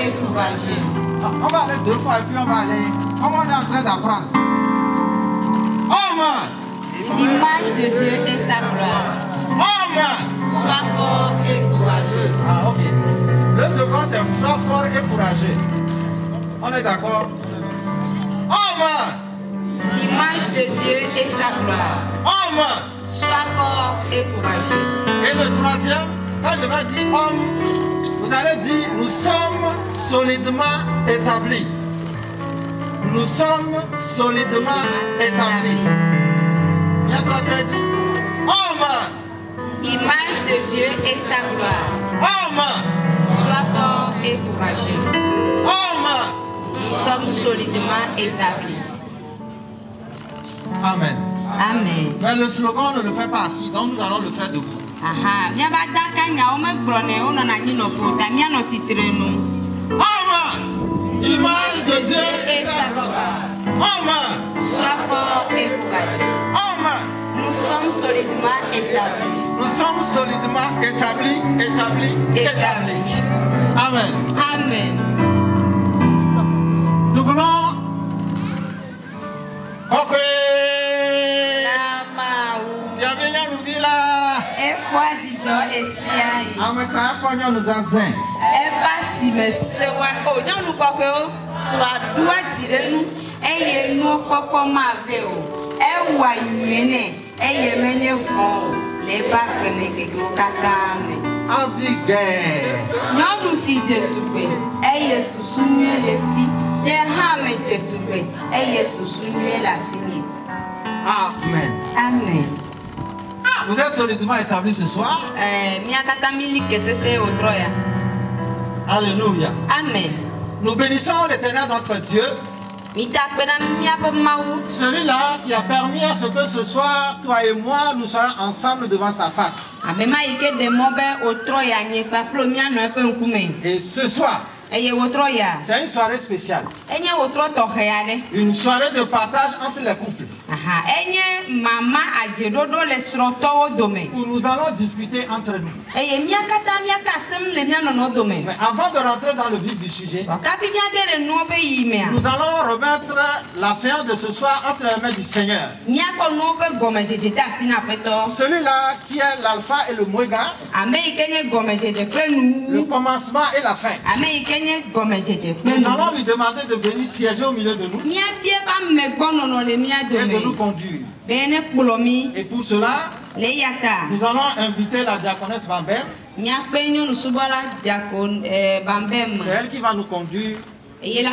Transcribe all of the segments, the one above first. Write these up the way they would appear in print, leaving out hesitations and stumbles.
et courageux. On va aller 2 fois et puis on va aller. Comme on est en train d'apprendre. Amen. L'image de Dieu et sa gloire. Amen. Sois fort et courageux. Ah, ok. Le second, c'est sois fort et courageux. On est d'accord? Amen. L'image de Dieu et sa gloire. Amen. Sois fort et courageux. Et le troisième, quand je vais dire homme, vous allez dire nous sommes solidement établis. Nous sommes solidement établis. Il y a trois qui dit Amen. Image de Dieu et sa gloire. Amen. Sois fort et courageux. Amen. Nous sommes solidement établis. Amen. Amen. Mais le slogan ne le fait pas assis, donc nous allons le faire debout. Aha, bien Amen. Image de Dieu et sa gloire. Amen. Sois fort et courageux. Amen. Nous sommes solidement établis. Nous sommes solidement établis. Amen. Amen. Nous voulons Amen. Amen. Vous êtes solidement établis ce soir. Alléluia. Amen. Nous bénissons l'Éternel notre Dieu. Celui-là qui a permis à ce que ce soir, toi et moi, nous soyons ensemble devant sa face. Et ce soir, c'est une soirée spéciale. Une soirée de partage entre les couples. Où nous allons discuter entre nous. Mais avant de rentrer dans le vif du sujet, nous allons remettre la séance de ce soir entre les mains du Seigneur. Celui-là qui est l'alpha et le omega, le commencement et la fin. Nous allons lui demander de venir siéger au milieu de nous et de nous conduire. Et pour cela, nous allons inviter la diaconesse Bambem. C'est elle qui va nous conduire. Et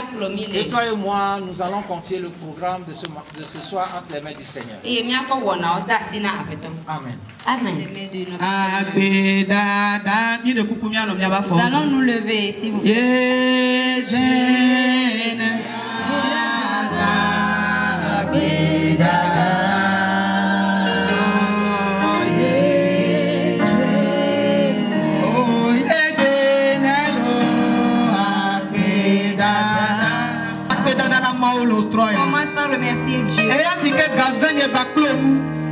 toi et moi, nous allons confier le programme de ce soir entre les mains du Seigneur. Amen. Amen. Nous allons nous lever, s'il vous plaît. Commence par remercier Dieu.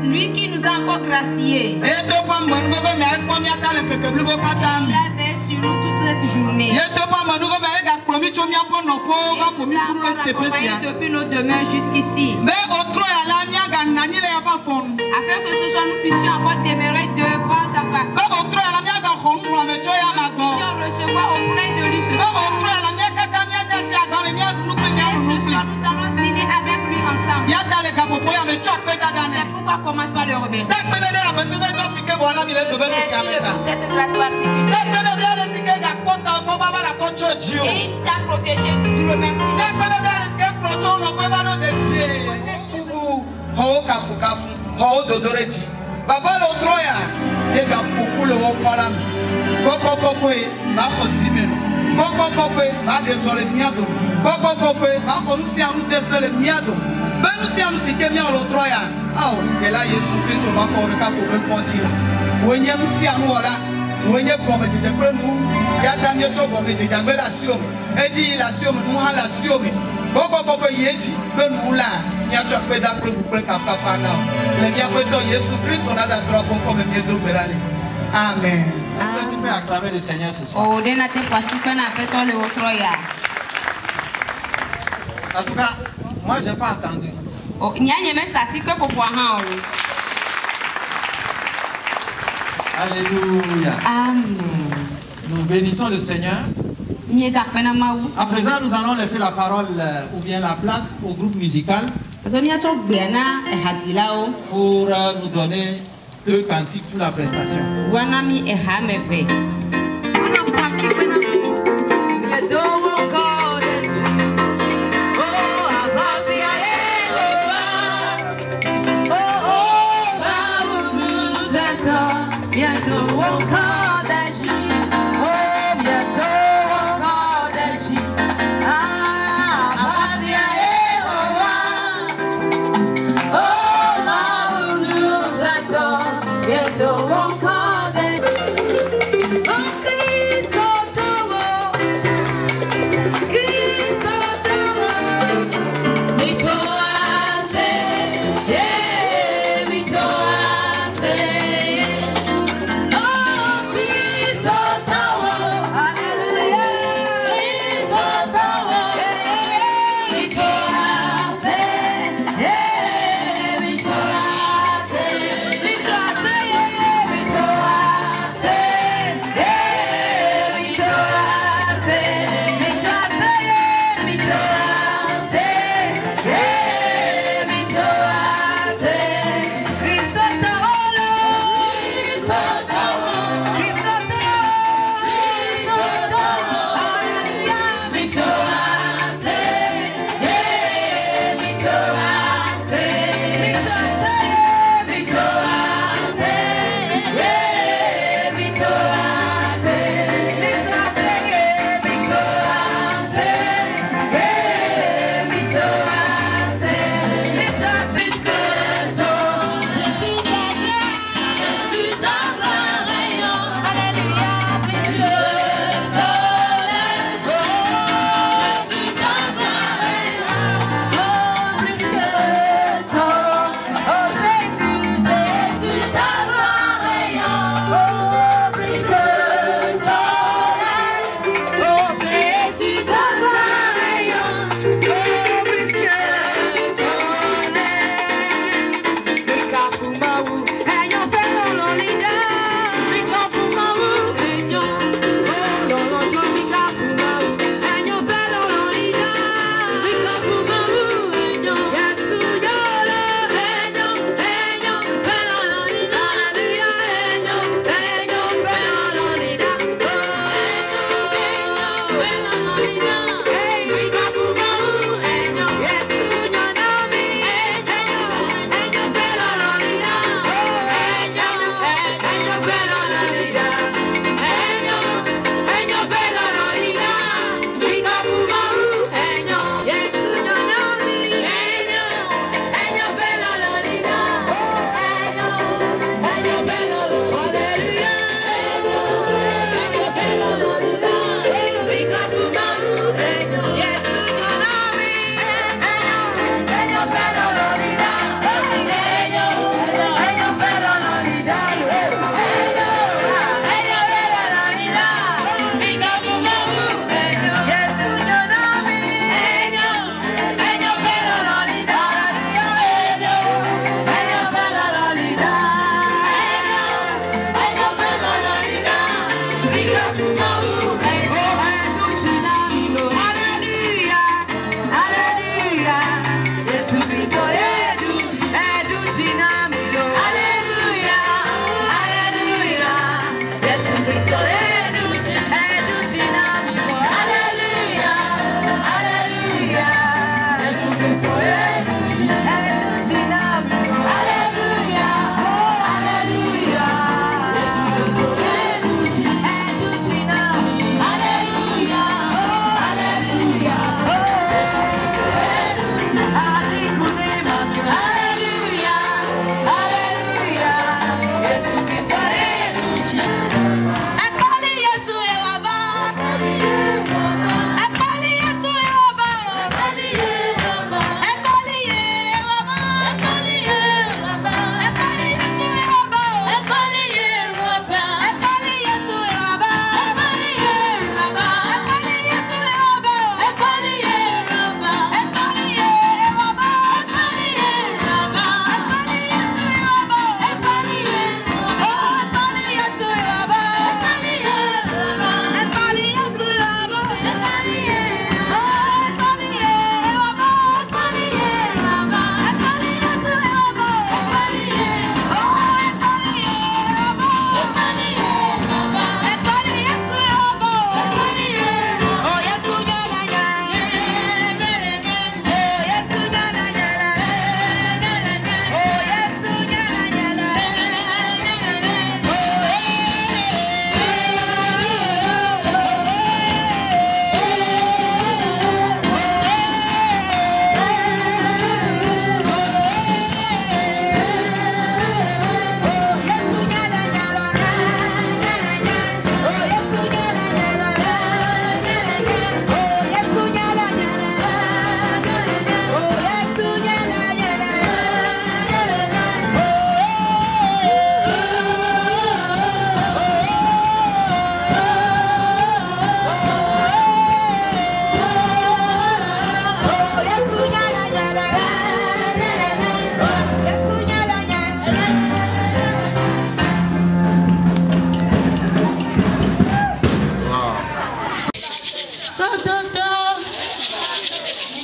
Lui qui nous a encore graciés. Il a veillé sur nous toute cette journée. Il nous a accompagnés depuis nos demeures jusqu'ici. Afin que ce soit nous puissions encore demeurer devant sa face. Nous puissions recevoir auprès de lui ce soir. Nous allons dîner avec lui ensemble. C'est pourquoi on commence par le remercier. Merci pour cette grâce particulière. Et il t'a protégé. Nous remercions. Amen. Est-ce que tu peux acclamer le Seigneur ce soir? Oh, dès n'attends pas si peine à faire ton le autre ya. En tout cas, moi je n'ai pas entendu. Oh, il y a même ça si que pour pouvoir. Alléluia. Amen. Nous bénissons le Seigneur. À présent, nous allons laisser la parole ou bien la place au groupe musical pour nous donner 2 cantiques pour la prestation. Oh,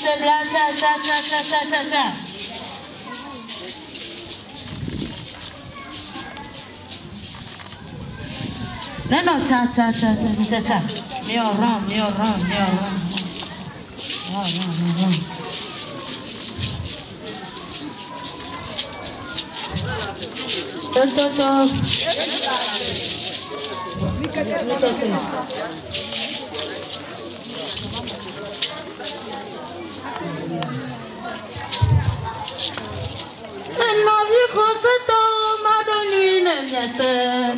te bla ta. No, ta. Ni orang. Tuh.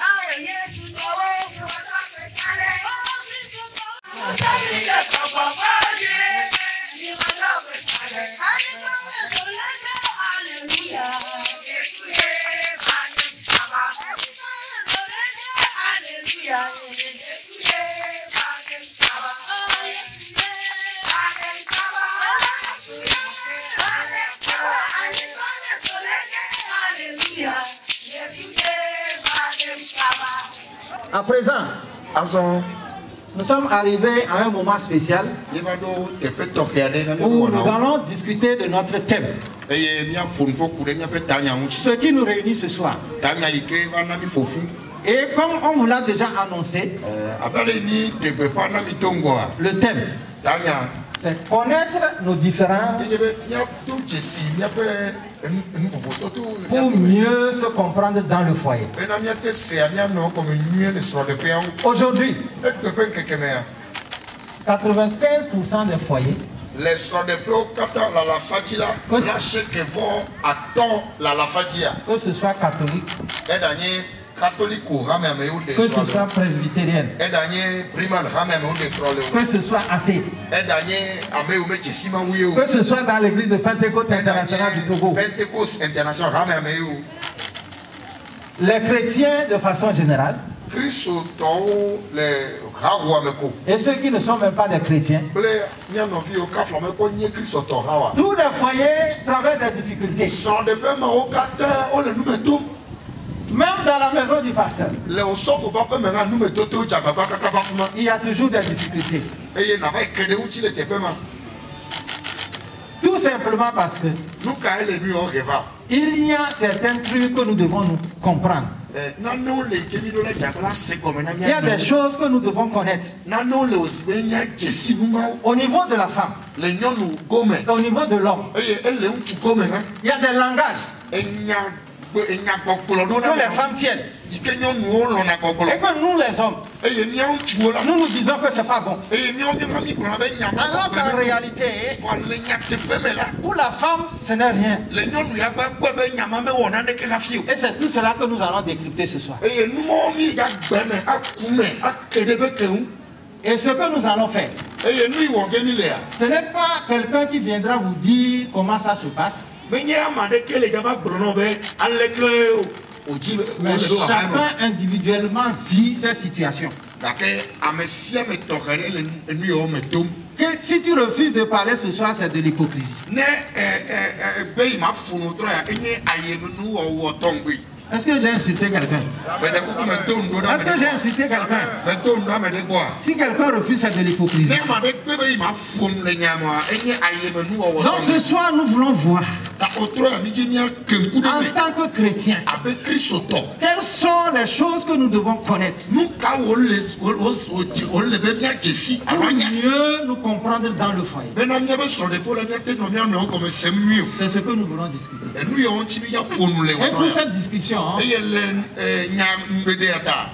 Oh, yes, À présent, nous sommes arrivés à un moment spécial où nous allons discuter de notre thème. Ce qui nous réunit ce soir. Et comme on vous l'a déjà annoncé, le thème, c'est connaître nos différences pour mieux se comprendre dans le foyer. Aujourd'hui, 95% des foyers que ce soit catholique, que ce soit presbytérienne, que ce soit athée, que ce soit dans l'église de Pentecôte internationale du Togo, les chrétiens de façon générale, et ceux qui ne sont même pas des chrétiens, tous les foyers traversent des difficultés. Même dans la maison du pasteur, il y a toujours des difficultés. Tout simplement parce que il y a certains trucs que nous devons nous comprendre. Il y a des choses que nous devons connaître. Au niveau de la femme, au niveau de l'homme, il y a des langages que les femmes tiennent. Et que nous les hommes, nous nous disons que c'est pas bon. Alors qu'en réalité, pour la femme, ce n'est rien. Et c'est tout cela que nous allons décrypter ce soir. Et ce que nous allons faire, ce n'est pas quelqu'un qui viendra vous dire comment ça se passe. Mais chacun individuellement vit ces situations. Que si tu refuses de parler ce soir, c'est de l'hypocrisie. Est-ce que j'ai insulté quelqu'un? Est-ce que j'ai insulté quelqu'un? Si quelqu'un refuse, c'est de l'hypocrisie. Donc ce soir, nous voulons voir, en tant que chrétiens, quelles sont les choses que nous devons connaître pour mieux nous comprendre dans le foyer. C'est ce que nous voulons discuter. Et pour cette discussion,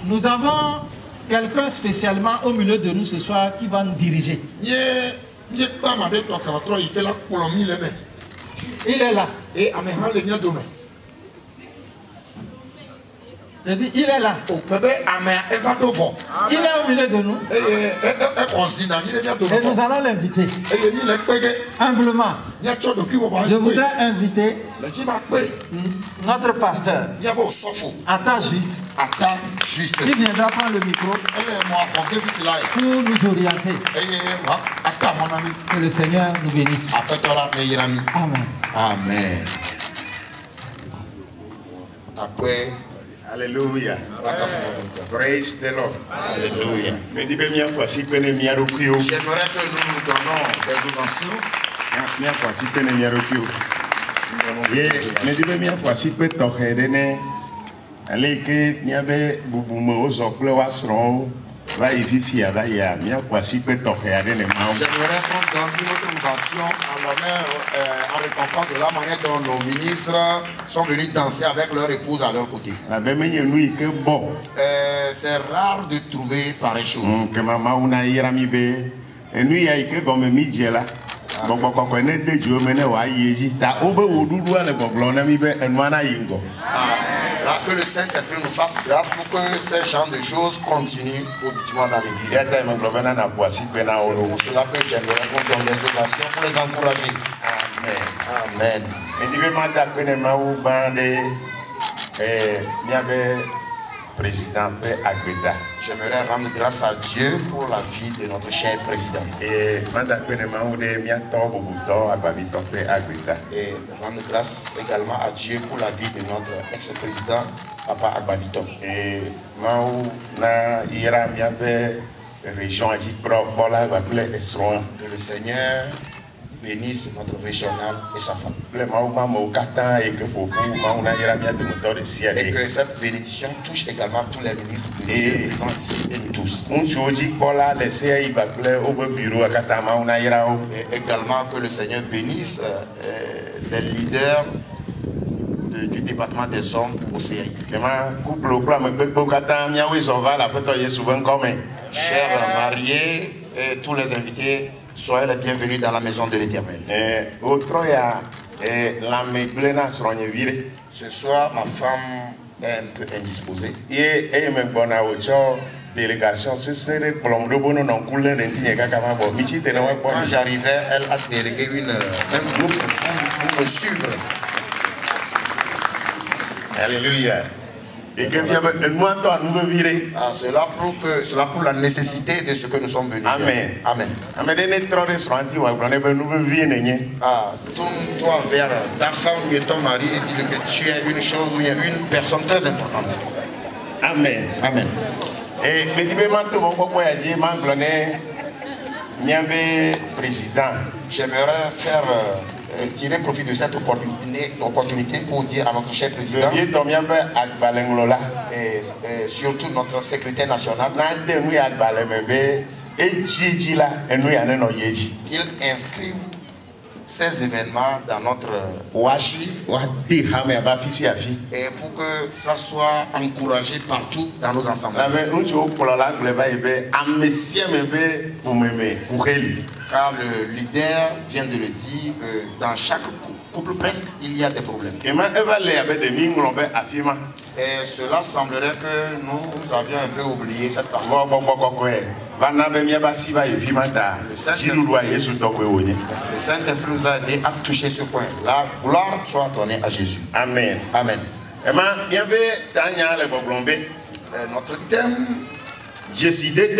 nous avons quelqu'un spécialement au milieu de nous ce soir qui va nous diriger. Il est là. Je dis, il est là. Il est au milieu de nous. Et nous allons l'inviter. Humblement. Je voudrais inviter notre pasteur. Attends juste. Il viendra prendre le micro pour nous orienter. Que le Seigneur nous bénisse. Amen. Amen. Alléluia. Praise the Lord. Alléluia. J'aimerais que nous nous donnons des ovations. J'aimerais qu'on donne notre innovation en l'honneur, en récompense de la manière dont nos ministres sont venus danser avec leur épouse à leur côté. C'est rare de trouver pareille chose. Que le Saint-Esprit nous fasse grâce pour que ces genres de choses continuent positivement dans l'Église. C'est pour cela que j'aimerais qu'on donne des ovations pour les encourager. Amen. président Agbeta. J'aimerais rendre grâce à Dieu pour la vie de notre cher président. Et rendre grâce également à Dieu pour la vie de notre ex-président, Papa Agbaviton. Et région que le Seigneur bénisse notre régional et sa femme. Et que cette bénédiction touche également tous les ministres de Dieu présents ici et nous tous. Et également que le Seigneur bénisse les leaders du département des hommes au CI. Chers mariés et tous les invités, soyez les bienvenus dans la maison de l'Éternel. Ce soir, ma femme est un peu indisposée. Délégation, quand j'arrivais, elle a délégué un groupe pour me suivre. Alléluia. Et que cela prouve la nécessité de ce que nous sommes venus. Amen. Amen. Toi vers ta femme et ton mari et dis-le que tu es une chose ou une personne très importante. Amen. Amen. Et président, j'aimerais faire tirer profit de cette opportunité pour dire à notre cher président et surtout notre secrétaire national qu'il inscrive ces événements dans notre archive et pour que ça soit encouragé partout dans nos ensembles. Car le leader vient de le dire que dans chaque couple presque il y a des problèmes. Et cela semblerait que nous avions un peu oublié cette partie. Le Saint-Esprit nous a aidé à toucher ce point. La gloire soit donnée à Jésus. Amen. Amen. Notre thème, j'ai décidé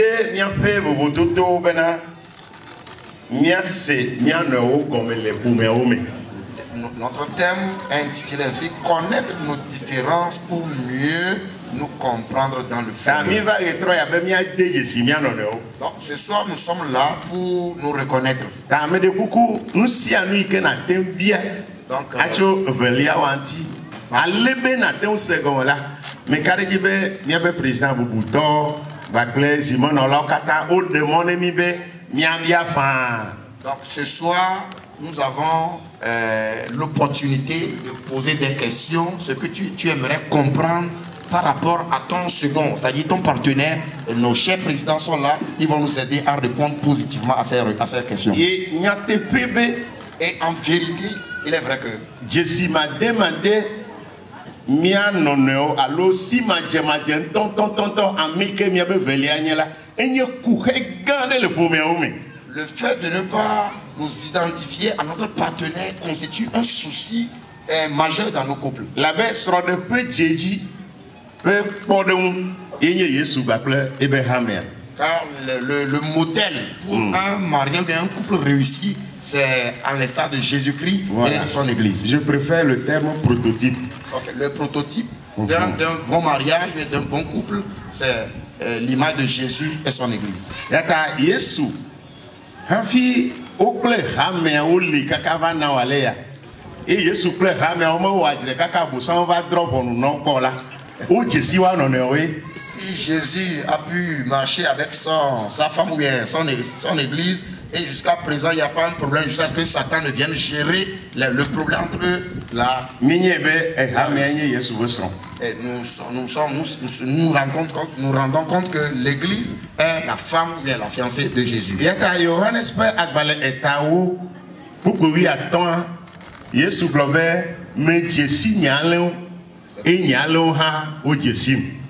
notre thème est intitulé ainsi: connaître nos différences pour mieux nous comprendre dans le fond. Donc ce soir nous sommes là pour nous reconnaître. Donc ce soir nous avons l'opportunité de poser des questions, ce que tu aimerais comprendre par rapport à ton second, c'est-à-dire ton partenaire. Et nos chers présidents sont là, ils vont nous aider à répondre positivement à ces questions. Et en vérité, il est vrai que Jésus m'a demandé mia noneo allo si ma le fait de ne pas nous identifier à notre partenaire constitue un souci majeur dans nos couples. La baie sera de peu Jésus peut pardon et car le modèle pour un mariage et un couple réussi, c'est à l'instar de Jésus-Christ et à son église. Je préfère le terme prototype. Okay. Le prototype d'un bon mariage et d'un bon couple, c'est l'image de Jésus et son église. Yaka Yesu hafi okle hame oli kakava na waleya. Et Yesu ple hame omo wajre kaka busan va drop on non kola. O Jésus wa nonewe. Si Jésus a pu marcher avec sa femme ou bien son église, et jusqu'à présent il n'y a pas de problème jusqu'à ce que Satan ne vienne gérer le problème entre la et nous rendons compte que l'église est la femme ou bien la fiancée de Jésus.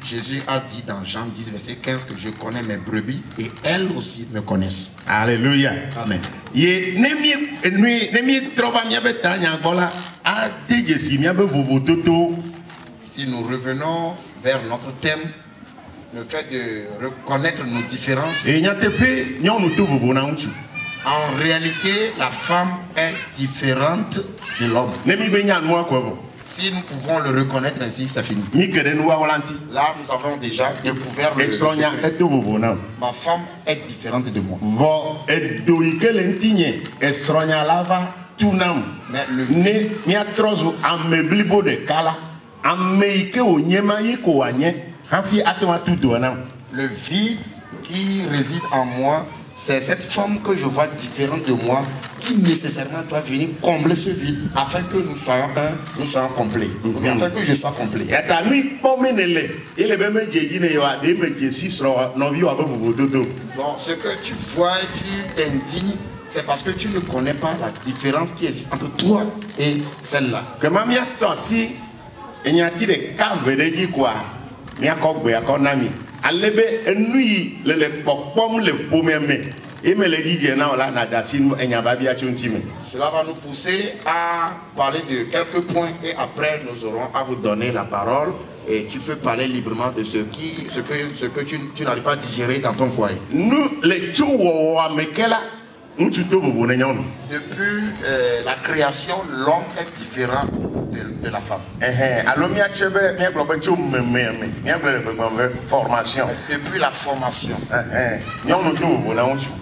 Jésus a dit dans Jean 10, verset 15 que je connais mes brebis et elles aussi me connaissent. Alléluia. Amen. Si nous revenons vers notre thème, le fait de reconnaître nos différences. En réalité, la femme est différente de l'homme. Si nous pouvons le reconnaître ainsi, ça finit. Là, nous avons déjà découvert le secret. Ma femme est différente de moi. Mais le vide qui réside en moi, c'est cette femme que je vois différente de moi qui nécessairement doit venir combler ce vide afin que nous soyons complets. Afin que je sois complet. Bon, ce que tu vois et tu t'indignes, c'est parce que tu ne connais pas la différence qui existe entre toi et celle-là. Cela va nous pousser à parler de quelques points et après nous aurons à vous donner la parole et tu peux parler librement de ce que tu n'arrives pas à digérer dans ton foyer. Depuis la création, l'homme est différent de la femme. Depuis la formation,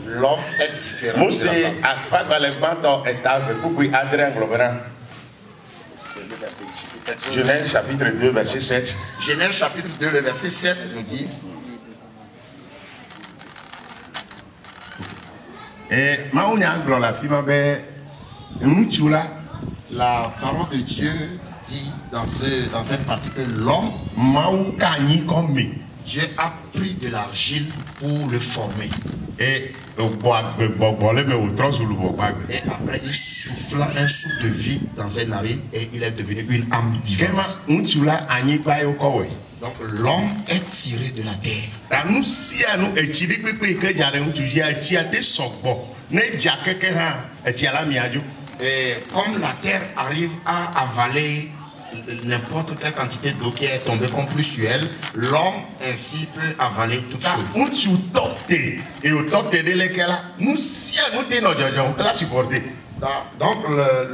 l'homme est différent de la femme. Genèse chapitre 2 verset 7. Genèse chapitre 2 le verset 7 nous dit. Et la parole de Dieu dit dans cette partie que l'homme, Dieu a pris de l'argile pour le former. Et après il souffla un souffle de vie dans ses narines et il est devenu une âme vivante. Donc l'homme est tiré de la terre. Et comme la terre arrive à avaler n'importe quelle quantité d'eau qui est tombée comme plus sur elle, l'homme ainsi peut avaler toute chose. Donc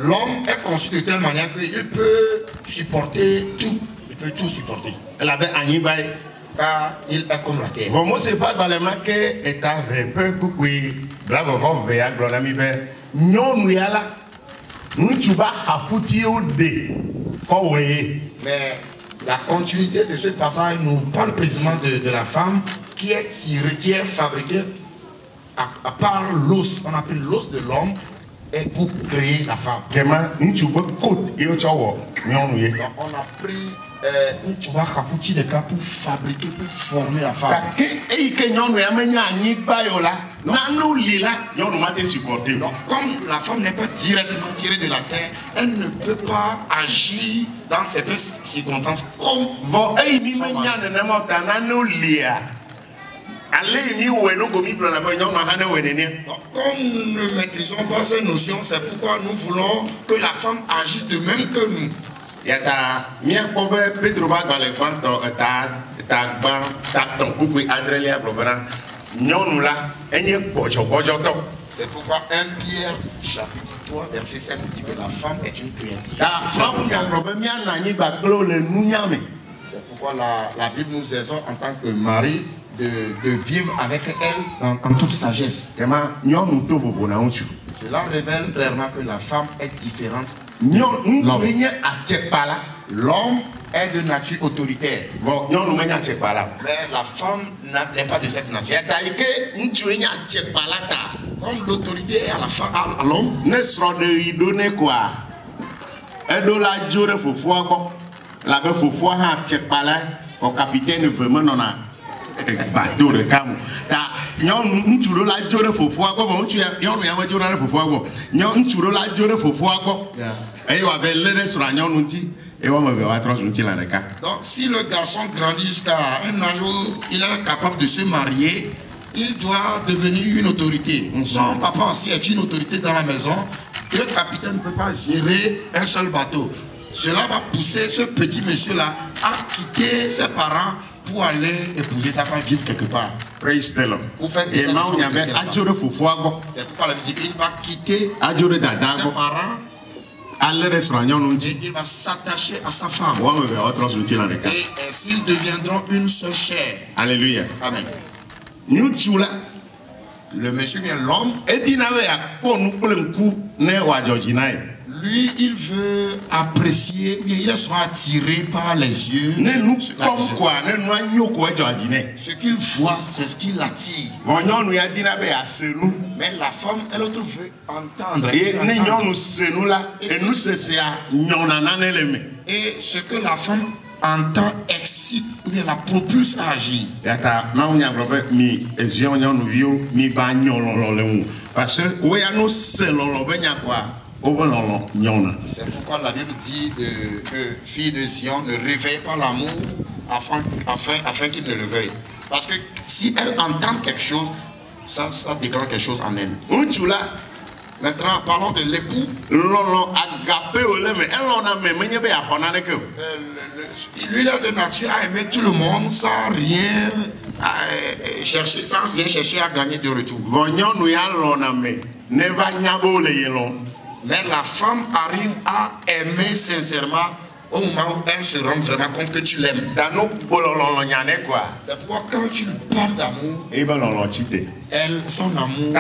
l'homme est conçu de telle manière qu'il peut supporter tout. Il peut tout supporter. Car il est comme la terre. Mais la continuité de ce passage nous parle précisément de la femme qui est tirée, qui est fabriquée à part l'os, on appelle l'os de l'homme, et pour créer la femme. Donc on a pris une tuba capuchi de cas pour fabriquer, pour former la femme. Donc, comme la femme n'est pas directement tirée de la terre, elle ne peut pas agir dans certaines circonstances comme comme nous ne maîtrisons pas ces notions, c'est pourquoi nous voulons que la femme agisse de même que nous. C'est pourquoi 1 Pierre chapitre 3 verset 7 dit que la femme est une créature. C'est pourquoi la Bible nous exhorte en tant que mari de vivre avec elle en toute sagesse. Cela révèle clairement que la femme est différente. L'homme est de nature autoritaire. Mais la femme n'est pas de cette nature. Comme l'autorité est à la femme, à l'homme. Capitaine vraiment bateau de cam car nyon nturo la jore fofo agbo ntu ya nyon ya ma jore fofo agbo nyon nturo la jore fofo agbo et wa be le sur nyon nti et wa ma be wa trans nti la reka. Donc si le garçon grandit jusqu'à un âge où il est capable de se marier, il doit devenir une autorité. Son papa aussi est une autorité dans la maison. Le capitaine ne peut pas gérer un seul bateau. cela va pousser ce petit monsieur-là à quitter ses parents pour aller épouser sa femme, vivre quelque part. Praise the Lord. Et C'est pourquoi la Bible dit qu'il va quitter ses parents. Il va s'attacher à sa femme. Et ainsi ils deviendront une seule chair. Alléluia. Amen. Le monsieur vient l'homme. Lui, il veut apprécier, il sera attiré par les yeux. Ce qu'il voit, c'est ce qui l'attire. Mais la femme, elle autre veut entendre. Et ce que la femme entend excite, ou bien la propulse à agir. Parce que c'est pourquoi la Bible dit que fille de Sion ne réveille pas l'amour afin qu'il ne le veuille. Parce que si elle entend quelque chose, ça déclenche quelque chose en elle. Maintenant, parlons de l'époux. Lui, il est de nature à aimer tout le monde sans rien chercher à gagner de retour. Mais la femme arrive à aimer sincèrement au moment où elle se rend vraiment compte que tu l'aimes. C'est pourquoi quand tu lui parles d'amour, son amour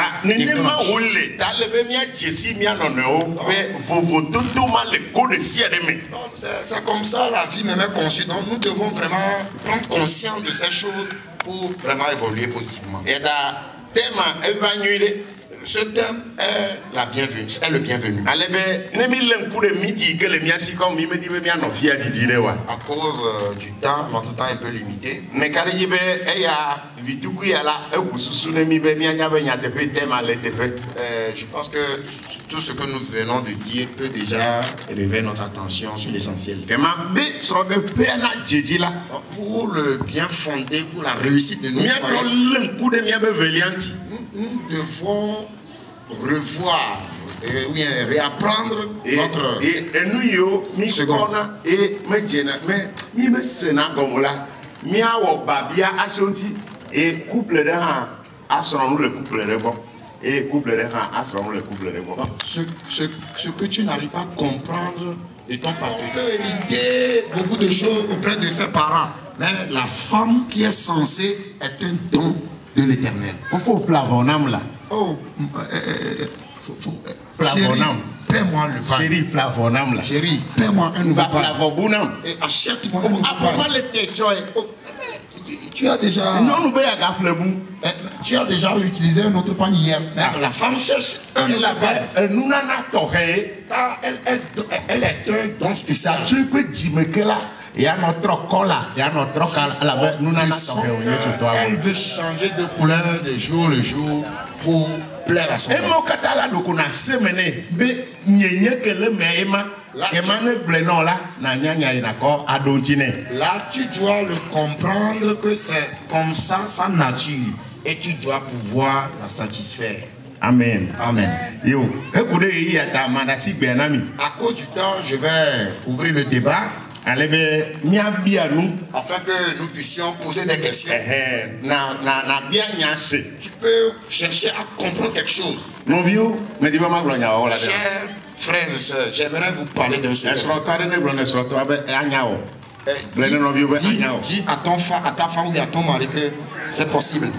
c'est comme ça la vie même est conçue. Donc nous devons vraiment prendre conscience de ces choses pour vraiment évoluer positivement. Ce thème est le bienvenu. À cause du temps, notre temps est un peu limité. Je pense que tout ce que nous venons de dire peut déjà réveiller notre attention sur l'essentiel. Pour le bien fondé, pour la réussite de notre nous devons revoir et réapprendre notre seconde. Ce que tu n'arrives pas à comprendre de ton partenaire, tu peux hériter beaucoup de choses auprès de ses parents. Mais la femme qui est censée est un don de l'Éternel. Oh, paie-moi le pain. Chérie, paie-moi un nouveau pain. Et achète-moi un nouveau pain. Tu as déjà utilisé un autre pain hier. La femme cherche un nouveau pain. Car elle est un don spécial. Elle veut changer de couleur de jour le jour pour plaire à son homme. Là, tu dois le comprendre que c'est comme ça sa nature et tu dois pouvoir la satisfaire. Amen. Amen. À cause du temps, je vais ouvrir le débat afin que nous puissions poser des questions. Tu peux chercher à comprendre quelque chose. Chers frères et sœurs, j'aimerais vous parler d'un sujet. Dis à ta femme ou à ton mari que c'est possible.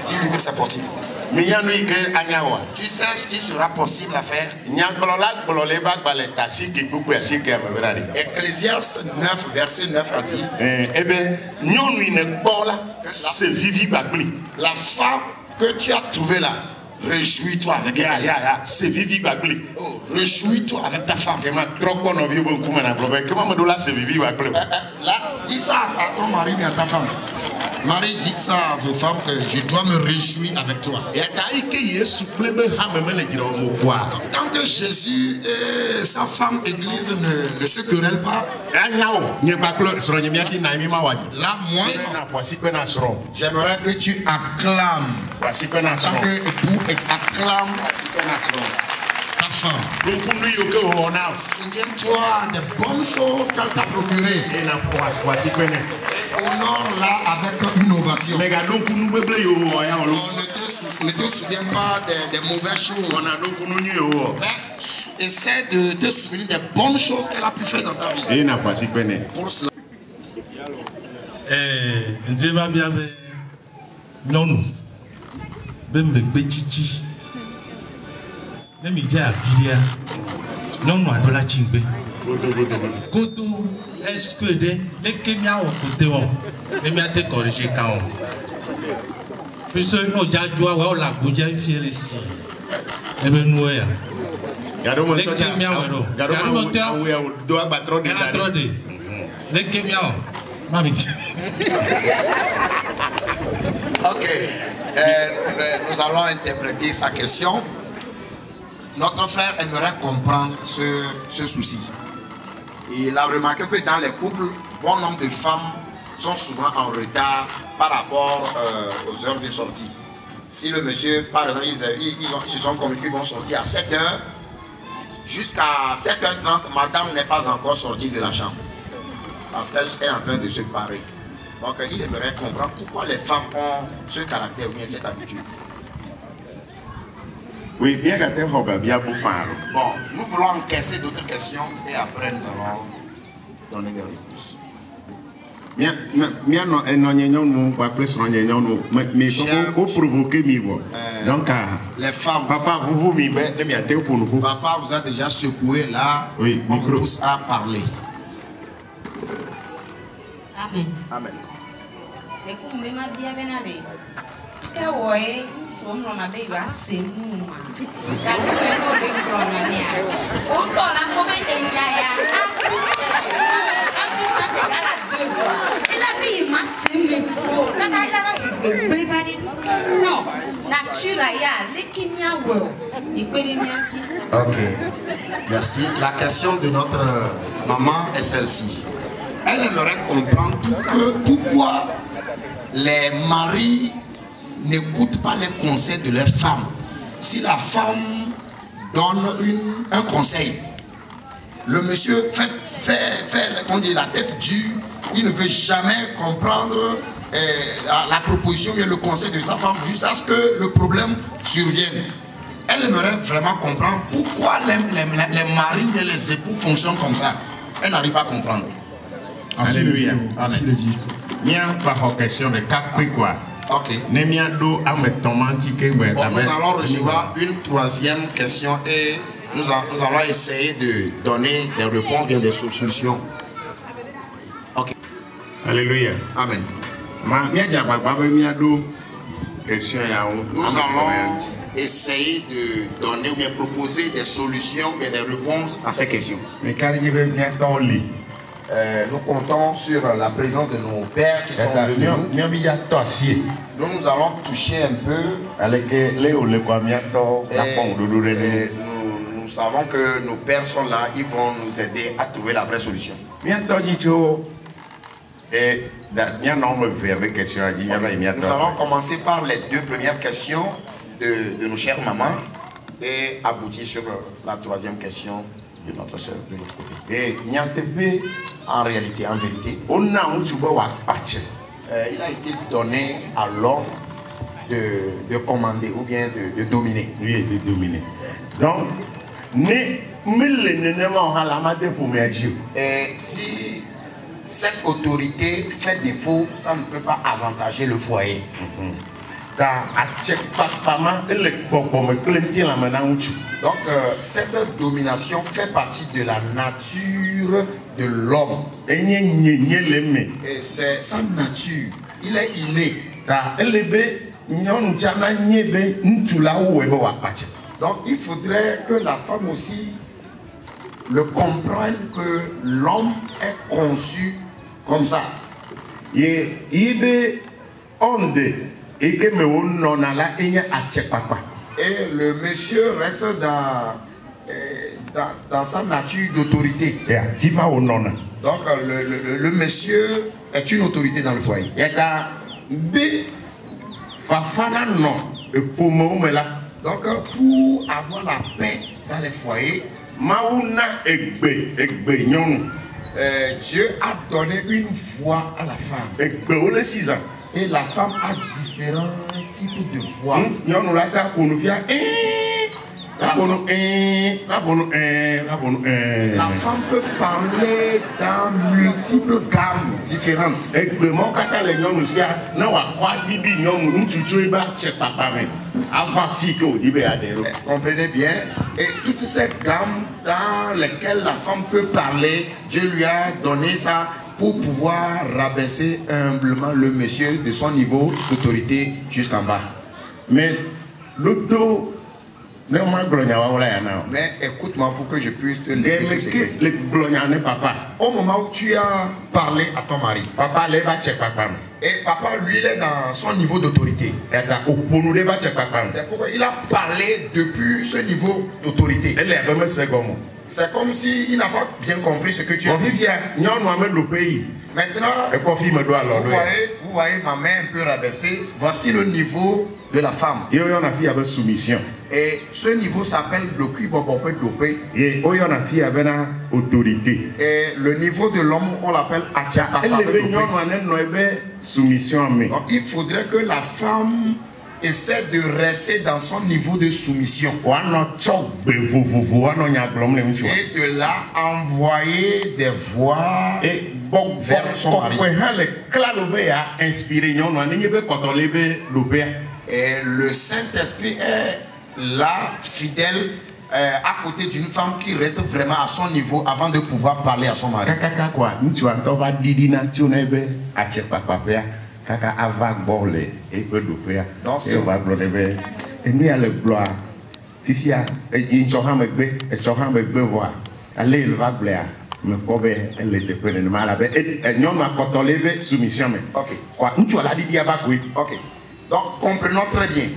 Dis-lui que c'est possible. Tu sais ce qui sera possible à faire. Ecclésiaste 9, verset 9 a dit la femme que tu as trouvée là, réjouis-toi avec elle. Oh, réjouis-toi avec ta femme. Là, dis ça à ton mari et à ta femme. Marie, dites ça à vos femmes que je dois me réjouir avec toi. Tant que Jésus et sa femme église ne se querellent pas, là, moi, j'aimerais que tu acclames. Tant que époux acclame ta ta femme. Souviens-toi des bonnes choses qu'elle t'a procurées. Honore-la avec une ovation. On ne te souvient pas des mauvaises choses. Mais essaie de te souvenir des bonnes choses qu'elle a pu faire dans ta vie. Pour cela. Dieu va bien avec non. Ben me bétiti. Même il dit à Viria. Non, non, de la chimbe. Koto, est-ce que les Kenya au côté on, les miens te corriger quand on. Puisque nous déjà ou la bouja fier ici. Et ben nous ya. Les Kenya ou doit battre des. Les Kenya. Mami. Ok, nous allons interpréter sa question. Notre frère aimerait comprendre ce souci. Il a remarqué que dans les couples, bon nombre de femmes sont souvent en retard par rapport aux heures de sortie. Si le monsieur, par exemple, ils se sont convaincus qu'ils vont sortir à 7 h, jusqu'à 7h30, madame n'est pas encore sortie de la chambre. Parce qu'elle est en train de se parer. Donc il aimerait comprendre pourquoi les femmes ont ce caractère ou bien cette habitude. Oui, bien qu'à tes bien pour faire. Bon, nous voulons encaisser d'autres questions et après nous allons donner des réponses. Mais les femmes, papa vous a déjà secoué là, oui, on vous pousse à parler. Amen. Amen. Ok, merci. La question de notre maman est celle-ci. Elle aimerait comprendre pourquoi les maris n'écoutent pas les conseils de leurs femmes. Si la femme donne un conseil, le monsieur fait la tête dure, il ne veut jamais comprendre la proposition et le conseil de sa femme jusqu'à ce que le problème survienne. Elle aimerait vraiment comprendre pourquoi les maris et les époux fonctionnent comme ça. Elle n'arrive pas à comprendre. Alléluia. Merci de dire. Mien pas question de cap quoi. Ok. Bon, nous allons recevoir une troisième question et nous allons essayer de donner des réponses et des solutions. Ok. Alléluia. Amen. Nous allons essayer de donner ou bien proposer des solutions et des réponses à ces questions. Nous comptons sur la présence de nos pères qui sont venus. Nous allons toucher un peu. Nous savons que nos pères sont là, ils vont nous aider à trouver la vraie solution. Nous allons commencer par les deux premières questions de nos chères mamans et aboutir sur la troisième question de notre soeur de l'autre côté. En réalité, en vérité, il a été donné à l'homme de commander ou bien de dominer. Oui, de dominer. Donc, et si cette autorité fait défaut, ça ne peut pas avantager le foyer. Donc, cette domination fait partie de la nature de l'homme. Et c'est sa nature. Il est inné. Donc, il faudrait que la femme aussi le comprenne que l'homme est conçu comme ça. Et le monsieur reste dans sa nature d'autorité. Donc le monsieur est une autorité dans le foyer. Donc pour avoir la paix dans les foyers, Dieu a donné une voix à la femme. Et la femme a différents types de voix. La femme peut parler dans multiples gammes différentes. Comprenez bien. Et toutes ces gammes dans lesquelles la femme peut parler, Dieu lui a donné ça pour pouvoir rabaisser humblement le monsieur de son niveau d'autorité jusqu'en bas. Mais l'auto... Mais écoute-moi pour que je puisse te laisser. Au moment où tu as parlé à ton mari, et papa lui il est dans son niveau d'autorité. C'est pourquoi il a parlé depuis ce niveau d'autorité. C'est comme s'il n'a pas bien compris ce que tu as dit. Maintenant, vous voyez ma main un peu rabaissée. Voici le niveau de la femme. Et ce niveau s'appelle Doku Bobope Dopé. Et le niveau de l'homme, on l'appelle Achapa. Donc il faudrait que la femme essaie de rester dans son niveau de soumission. Et de là, envoyer des voix vers son mari. Et le Saint-Esprit est là, fidèle, à côté d'une femme qui reste vraiment à son niveau avant de pouvoir parler à son mari. Ok. Donc comprenons très bien.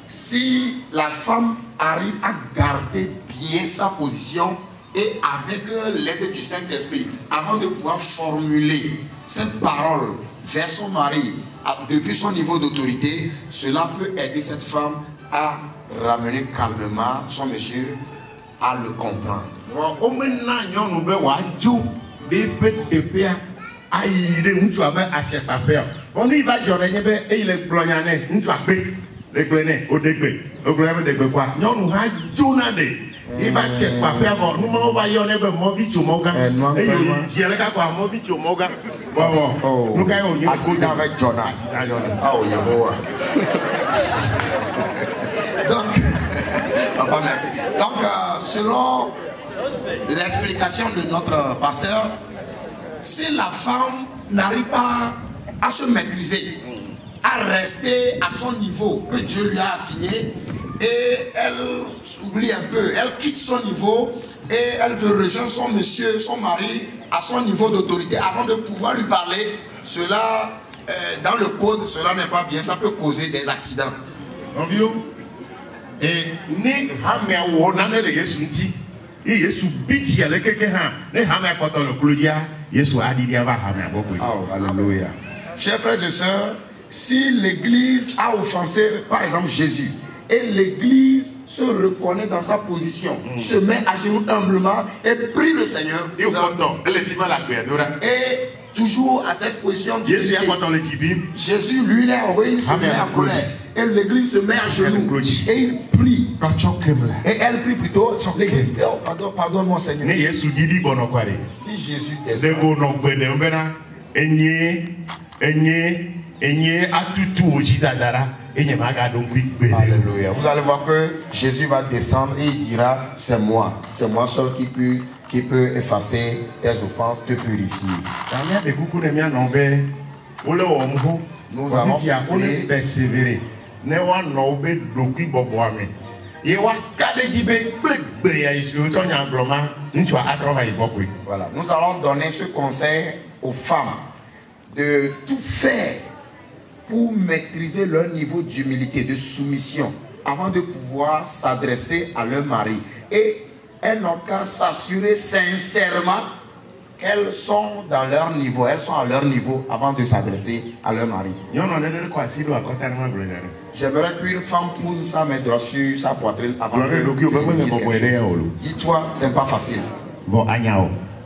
Si la femme arrive à garder bien sa position et avec l'aide du Saint-Esprit, avant de pouvoir formuler cette parole vers son mari, depuis son niveau d'autorité, cela peut aider cette femme à ramener calmement son monsieur à le comprendre. Accident avec Jonas. Donc, papa, merci. Donc, selon l'explication de notre pasteur, si la femme n'arrive pas à se maîtriser, à rester à son niveau que Dieu lui a assigné, et elle s'oublie un peu, elle quitte son niveau et elle veut rejoindre son monsieur, son mari à son niveau d'autorité avant de pouvoir lui parler, cela, dans le code, cela n'est pas bien, ça peut causer des accidents. Et ni hamia wonane le Yesu nti e Yesu biti ale keke ha ne hamia poto le klodia Yesu adidi ava hamia boko. Oh alléluia. Chers frères et sœurs, si l'église a offensé par exemple Jésus et l'église se reconnaît dans sa position, se met à genoux humblement et prie le Seigneur, et toujours à cette position, Jésus lui il a envoyé une semaine en colère. Et l'église se met à genoux et il prie. Et elle prie plutôt. L'église dit, oh, pardonne-moi Seigneur. Si Jésus descend. Alléluia. Vous allez voir que Jésus va descendre et il dira, c'est moi seul qui peut effacer tes offenses, te purifier. Nous allons persévérer. Voilà, nous allons donner ce conseil aux femmes de tout faire pour maîtriser leur niveau d'humilité, de soumission, avant de pouvoir s'adresser à leur mari. Et elles n'ont qu'à s'assurer sincèrement qu'elles sont dans leur niveau, elles sont à leur niveau avant de s'adresser à leur mari. J'aimerais qu'une femme pose sa main droite sur sa poitrine avant de dis-toi, c'est pas facile.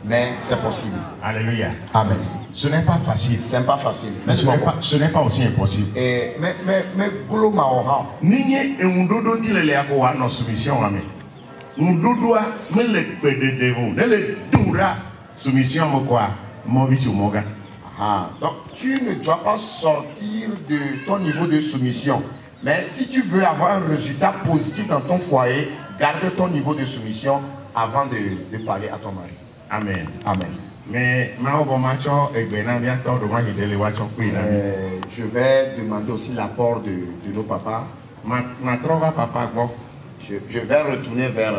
Mais c'est possible. Alléluia. Amen. Ce n'est pas facile. C'est pas facile. Mais ce n'est pas aussi impossible. Mais Goulomaora. Nigne et Mundodo dit les Léagoa non soumission à moi. Mundodoa, mais les pédédémons, les doura soumission à quoi? Mon vie, mon gars. Donc tu ne dois pas sortir de ton niveau de soumission. Mais si tu veux avoir un résultat positif dans ton foyer, garde ton niveau de soumission avant de parler à ton mari. Amen. Amen. Mais je vais demander aussi l'apport de nos papas. Je vais retourner vers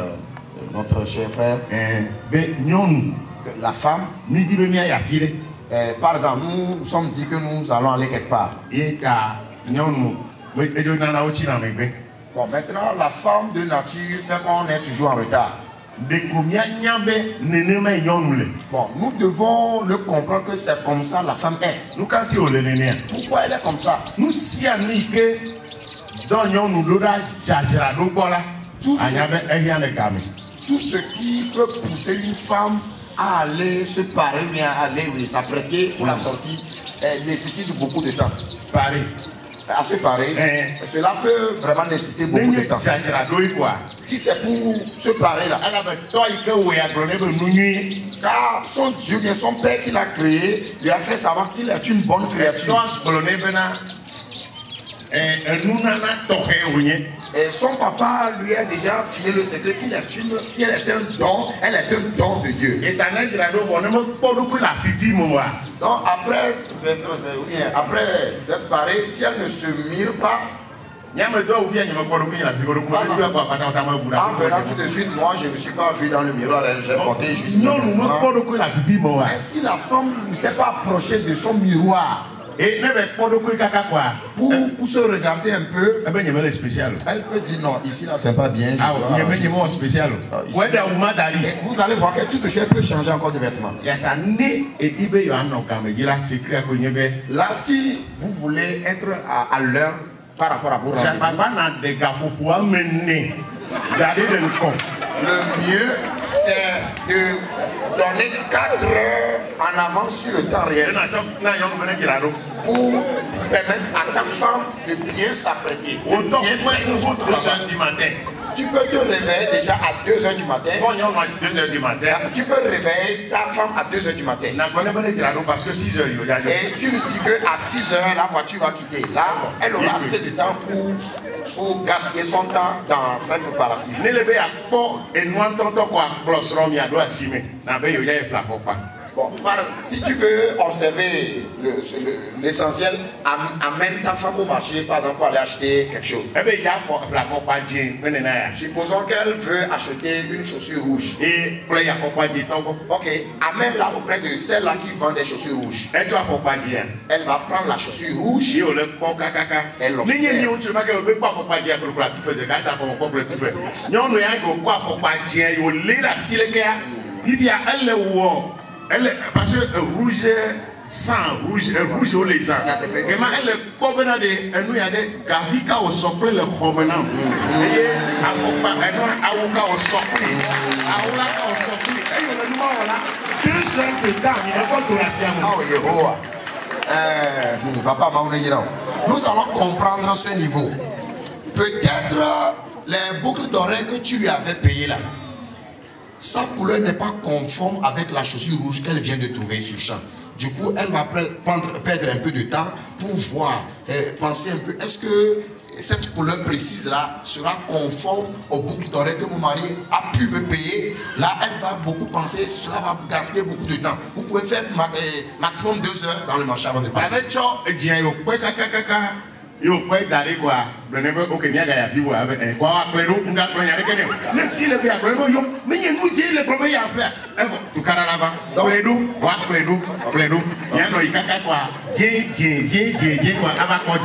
notre cher frère. La femme. Par exemple, nous sommes dit que nous allons aller quelque part. Bon, maintenant, la femme de nature fait qu'on est toujours en retard. Bon, nous devons le comprendre que c'est comme ça la femme est. Pourquoi elle est comme ça? Tout ce qui peut pousser une femme à aller se parer, bien aller s'apprêter pour la sortie, nécessite beaucoup de temps. À se parer, cela peut vraiment nécessiter beaucoup de temps. Si c'est pour se parer là, car son Dieu, bien son Père qui l'a créé, lui a fait savoir qu'il est une bonne créature. Et son papa lui a déjà filé le secret qu'elle est un don, elle est un don de Dieu. Donc après cette parée, si elle ne se mire pas, en venant tout de suite, moi je ne me suis pas vu dans le miroir, j'ai porté juste mais si la femme ne s'est pas approchée de son miroir, pour se regarder un peu, elle peut dire non, ici là c'est pas bien. Vous allez voir que tout de suite peut changer encore de vêtements. Là, si vous voulez être à l'heure par rapport à vos rendez-vous, le mieux c'est de donner 4 heures en avance sur le temps réel pour permettre à ta femme de bien s'apprêter. Tu peux te réveiller déjà à 2 h du matin. Tu peux réveiller ta femme à 2 h du matin. Et tu lui dis qu'à 6 h la voiture va quitter. Là, elle aura assez de temps pour gaspiller son temps dans ses préparatifs. Bon, si tu veux observer l'essentiel, amène ta femme au marché, par exemple, pour aller acheter quelque chose. Supposons qu'elle veut acheter une chaussure rouge. Ok, amène-la auprès de celle-là qui vend des chaussures rouges. Elle va prendre la chaussure rouge. Elle l'observe. Parce que rouge sang, rouge au les sang. Elle est comme nous y a des gavika au socle le promenant. Et à faut pas aouka au socle. Aouka au socle. Et le numéro là 2 heures de temps, il est pas de la papa, nous allons comprendre ce niveau. Peut-être les boucles d'oreilles que tu lui avais payées là, sa couleur n'est pas conforme avec la chaussure rouge qu'elle vient de trouver sur le champ. Du coup, elle va perdre un peu de temps pour voir, penser un peu, est-ce que cette couleur précise là sera conforme aux boucles d'oreilles que mon mari a pu me payer. Là, elle va beaucoup penser, cela va gaspiller beaucoup de temps. Vous pouvez faire maximum 2 heures dans le marché avant de partir. Il faut d'aller quoi, ok, il y a des filles avec quoi, après l'eau, on a plein de gens. Les filles, les gars, mais il y a nous dire les problèmes après. Tout cas là-bas, après l'eau, il y a nos caca quoi, j'ai quoi, avant quoi,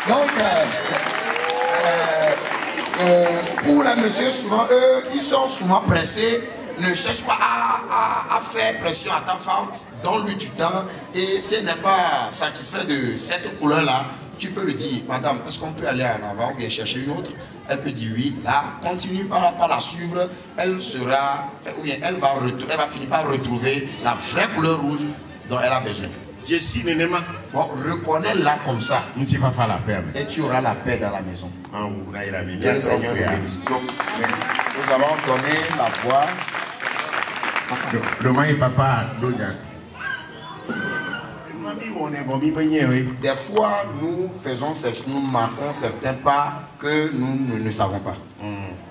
donc, pour les messieurs, souvent, eux, ils sont souvent pressés ne cherche pas à faire pression à ta femme, donne-lui du temps. Et si elle n'est pas satisfaite de cette couleur-là, tu peux lui dire, madame, est-ce qu'on peut aller en avant ou bien chercher une autre? Elle peut dire oui. Là, continue par la suivre. Elle sera, ou bien elle va finir par retrouver la vraie couleur rouge dont elle a besoin. Jessie Nenema. Bon, reconnais-la comme ça. Et tu auras la paix dans la maison. Que le Seigneur nous bénisse. Donc, nous allons donner la voix. Le mari papa, des fois, nous marquons certains pas que nous ne savons pas.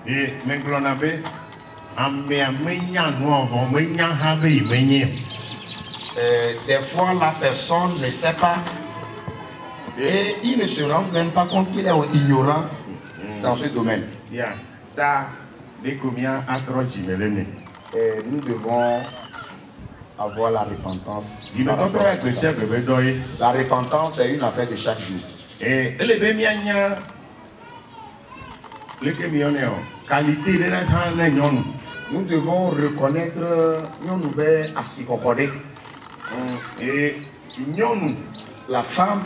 Et des fois, la personne ne sait pas et il ne se rend même pas compte qu'il est ignorant dans ce domaine. Et nous devons avoir la repentance. La repentance est une affaire de chaque jour. Nous devons reconnaître la femme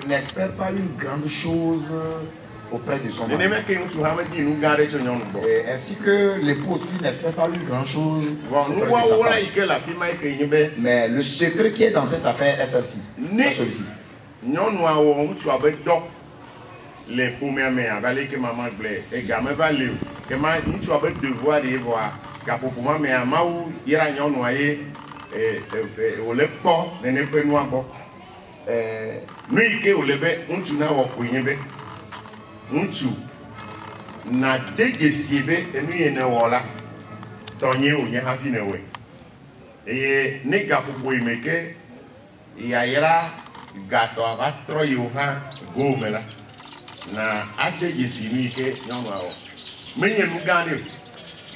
n'espère pas une grande chose auprès de son mari. Ainsi que l'époux aussi n'espère pas une grande chose auprès de sa femme. Mais le secret qui est dans cette affaire est celui-ci. Les premières mères, avec maman blesse, et gamin va lire, que ma tu as devoir de voir, car pour moi, mais à Maou, il y a un noyé, et au leport, n'est pas noir. Nous, qui au lebe, on tu n'as pas pu on tu n'a déguisé, et nous, il n'y a pas Tony ou n'y a fini. Et n'est qu'à pour y mettre, il y a gâteau à trois yoha, gomela. Na ate yesini ke nyɔnua wɔ menye nu gã ɖe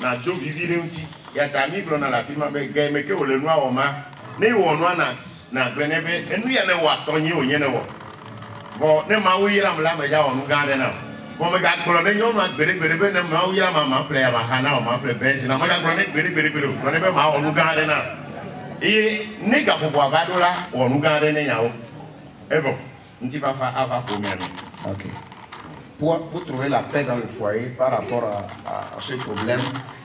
na do vivi ɖe ŋuti yata mi gblɔ na le afi ma be gɛ me ke wòle nua wɔ ma ne wɔ nua na gblɔ ne be enu ya ne wɔ atɔ nyi wònye ne wɔ vɔ ne mawu yram la me dza wɔ nu gã ɖe na vɔ me gagblɔ ne nyɔnua gbeɖegbeɖe be ne mawu yram ma ƒle ma ha na wɔ ma ƒle bɛnti na me gagblɔ ne gbeɖegbeɖe o gblɔ ne be ma wɔ nu gã ɖe na eye ne gaƒoƒoa va ɖo la wɔ nu gã ɖe ne nyawo evɔ ŋutifafa ava ƒomea nu. Okay. Pour trouver la paix dans le foyer par rapport à ce problème,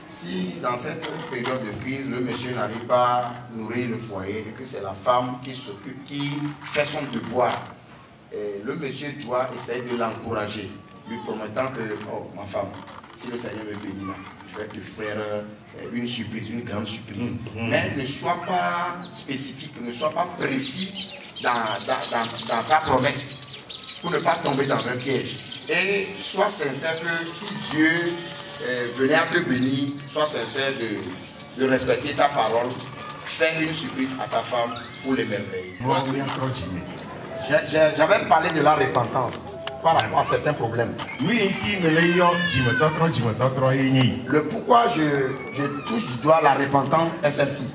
si dans cette période de crise, le monsieur n'arrive pas à nourrir le foyer et que c'est la femme qui s'occupe, qui fait son devoir, le monsieur doit essayer de l'encourager, lui promettant que, oh ma femme, si le Seigneur me bénit là, je vais te faire une surprise, une grande surprise. Mais ne sois pas spécifique, ne sois pas précis dans ta promesse pour ne pas tomber dans un piège. Et sois sincère que si Dieu venait à te bénir, sois sincère de respecter ta parole, fais une surprise à ta femme pour l'émerveiller. J'avais parlé de la repentance par rapport à certains problèmes. Le pourquoi je touche du doigt la repentance est celle-ci.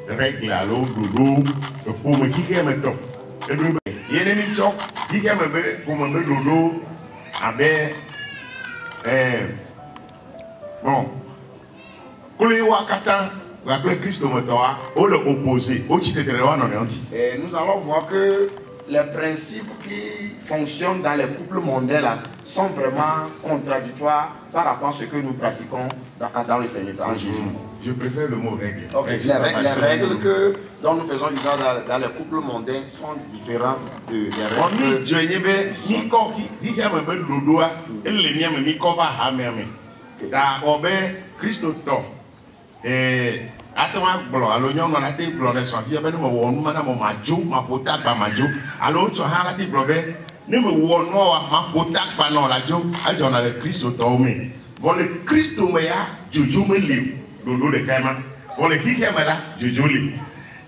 Règle à l'eau, dodo, pour me quitter mes top. Et le yénémi chok, qui est me pour me dodo, abe, bon, Koulewa Kata, la clé Christ me toa, ou le opposé, au titre de l'eau non anti. Et nous allons voir que les principes qui fonctionnent dans les couples mondains là sont vraiment contradictoires par rapport à ce que nous pratiquons dans le Seigneur, en Jésus. Je préfère le mot règle. Okay. Les règles dont nous faisons usage dans les couples mondains sont différentes des règles. Dodo de kaima, pour le qui est là, jujuli.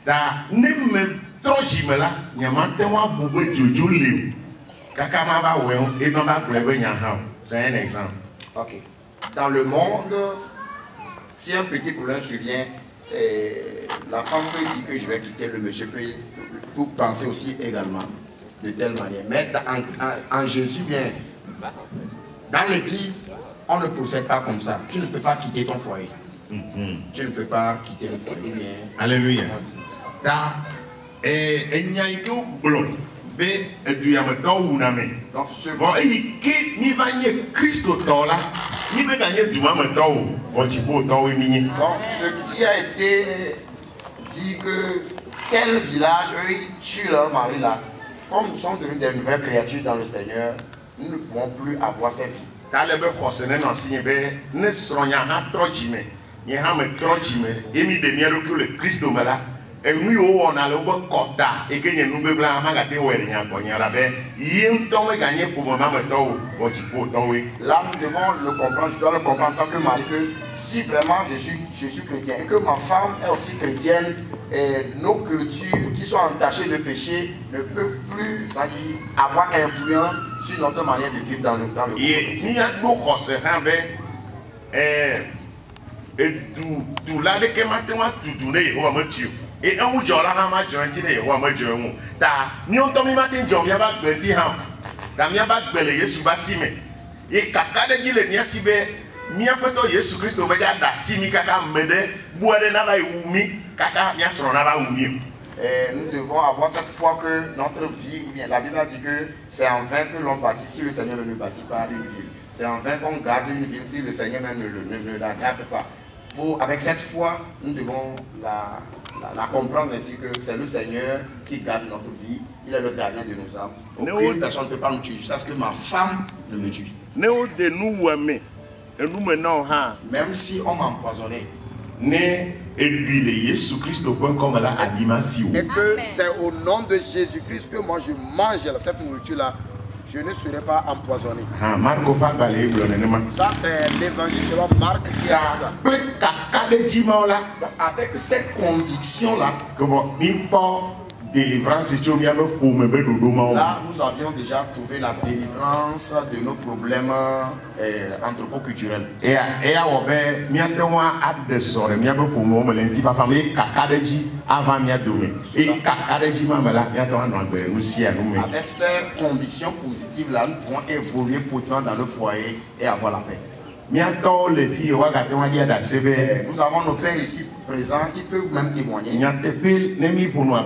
Da ne me trop jimela, nyamante wa boube jujuli. Kakama va oué et non va pleurer nyahao. C'est un exemple. Ok. Dans le monde, si un petit problème survient, la femme peut dire que je vais quitter le monsieur, pour penser aussi également. de telle manière. Mais en Jésus, bien, dans l'église, on ne procède pas comme ça. Tu ne peux pas quitter ton foyer. Tu ne peux pas quitter le foyer. Bien. Alléluia. Donc, ce qui a été dit que tel village, eux, ils tuent leur mari là. Comme nous sommes devenus des nouvelles créatures dans le Seigneur, nous ne pouvons plus avoir cette vie. Là, nous devons le comprendre, je dois le comprendre en tant que mari, que si vraiment je suis chrétien et que ma femme est aussi chrétienne, et nos cultures qui sont entachées de péché ne peuvent plus avoir influence sur notre manière de vivre dans le couple. Et un jour là, ma jointe est roi, ma jointe. Ta, ni on tombe matin, j'en viens pas petit ham. Ta mia pas belé, Jésus va s'ime. Et kaka de gile ni asibe, mia peto Jésus Christ au béga da simi kaka mede, boire na va umi, kaka mia son na va umi. Nous devons avoir cette foi que notre vie, bien, la Bible a dit que c'est en vain que l'on bâtit si le Seigneur ne le bâtit pas une ville. C'est en vain qu'on garde une ville si le Seigneur même ne la garde pas. Avec cette foi, nous devons la comprendre ainsi que c'est le Seigneur qui garde notre vie. Il est le gardien de nos âmes. Aucune personne ne peut pas nous tuer jusqu'à ce que ma femme ne me tue. Même si on m'a empoisonné. Et que c'est au nom de Jésus-Christ que moi je mange cette nourriture-là. Je ne serai pas empoisonné. Ça, c'est l'évangile selon Marc qui a ça. Avec cette conviction-là, là, nous avions déjà trouvé la délivrance de nos problèmes anthropoculturels. Avec ces convictions positives-là, nous pouvons évoluer positivement dans le foyer et avoir la paix. Nous avons nos pères ici présents, ils peuvent même témoigner. Nous pouvons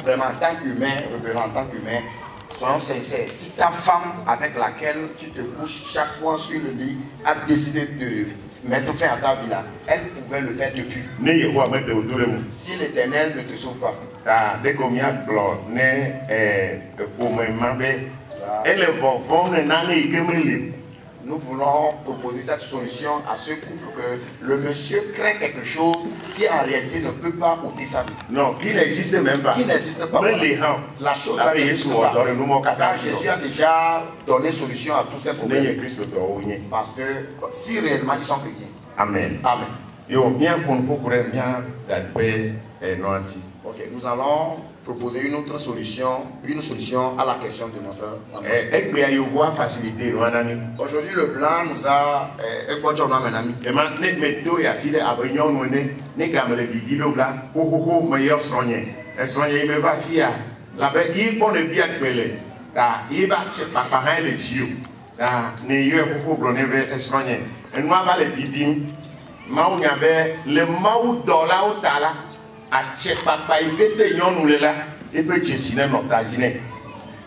vraiment, en tant qu'humain, soyons sincères. Si ta femme avec laquelle tu te couches chaque fois sur le lit a décidé de mettre fin à ta vie là, elle pouvait le faire depuis. Si l'Éternel ne te sauve pas. Nous voulons proposer cette solution à ce couple que le monsieur craint quelque chose qui en réalité ne peut pas ôter sa vie. Non, qui n'existe même pas. Qui n'existe pas. La chose n'existe pas. Car Jésus a déjà donné solution à tous ces problèmes. Parce que si réellement ils sont chrétiens. Amen. Amen. Ok, nous allons proposer une autre solution, à la question de notre aujourd'hui, le plan nous a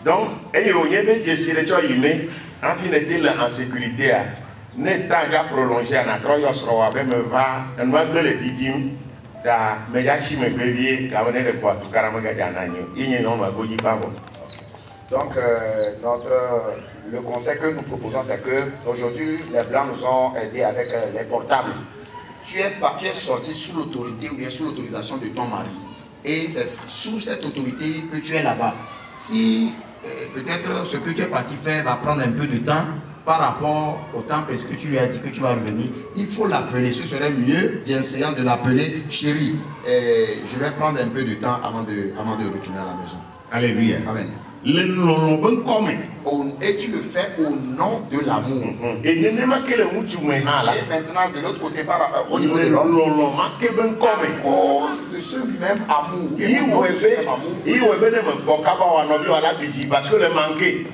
donc, et on y est Jessie le choix yimé, en fin de en sécurité à ne tanga prolongé à la croix avec me va, un mois de l'éditim, da meyachi me bélier, la monnaie de quoi, tout caramaga d'anagno, il n'y a non ma goji pas bon. Donc, le conseil que nous proposons, c'est que aujourd'hui, les Blancs nous ont aidés avec les portables. Tu es sorti sous l'autorité ou bien sous l'autorisation de ton mari. Et c'est sous cette autorité que tu es là-bas. Si peut-être ce que tu es parti faire va prendre un peu de temps par rapport au temps parce que tu lui as dit que tu vas revenir, il faut l'appeler. Ce serait mieux, bien essayant de l'appeler chérie. Je vais prendre un peu de temps avant de retourner à la maison. Alléluia. Amen. Et tu le fais au nom de l'amour. Et maintenant, de l'autre côté, au niveau de l'homme, à cause de ce même amour.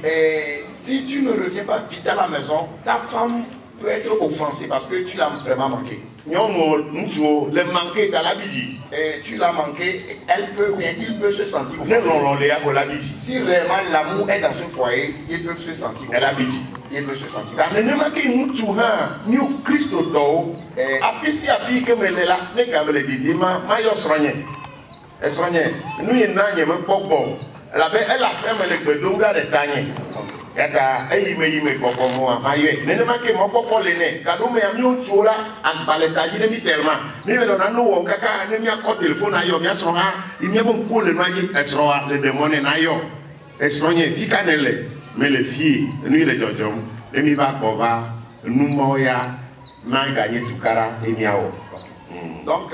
Et si tu ne reviens pas vite à la maison, ta femme peut être offensée parce que tu l'as vraiment manqué. Et tu l'as manqué, il peut se sentir offensé. Si réellement l'amour est dans ce foyer, il peut se sentir offensé. Il peut se sentir Yaka eyime koko mo amaye nene make mo popo lene kadu me ami ontuola agbaleta yire mi telma mi me dona no wo kaka ne mi akọ telephone ayo mi asro ha imi bo nko le no aye esro wa le demone na yo esro nye fika nele me le fie nu ile jojom emi va ko va nu mo ya na gagner tukara emi awo. Donc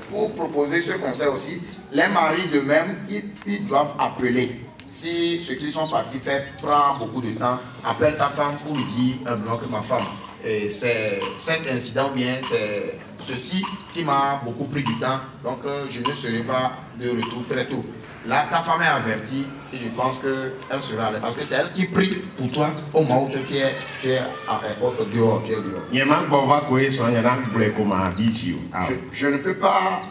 pour proposer ce conseil aussi, les maris de même ils doivent appeler. Si ce qu'ils sont partis faire prend beaucoup de temps, appelle ta femme pour lui dire humblement que ma femme, c'est cet incident bien, c'est ceci qui m'a beaucoup pris du temps, donc je ne serai pas de retour très tôt. Là, ta femme est avertie et je pense qu'elle sera là parce que c'est elle qui prie pour toi au moment où tu es dehors. Je ne peux pas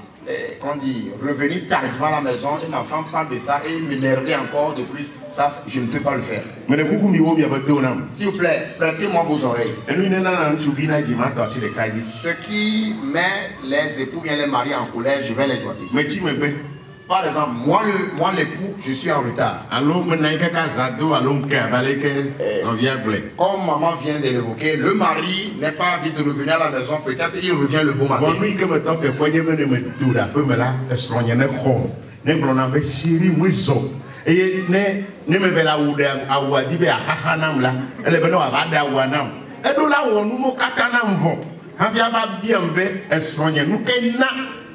revenir tardivement à la maison et ma femme parle de ça et m'énerver encore de plus. Ça, je ne peux pas le faire. S'il vous plaît, prêtez-moi vos oreilles. Ce qui met les époux et les maris en colère, je vais les doigter. Par exemple, moi l'époux, je suis en retard. Comme maman vient de l'évoquer, le mari n'est pas envie de revenir à la maison, peut-être il revient le bon matin.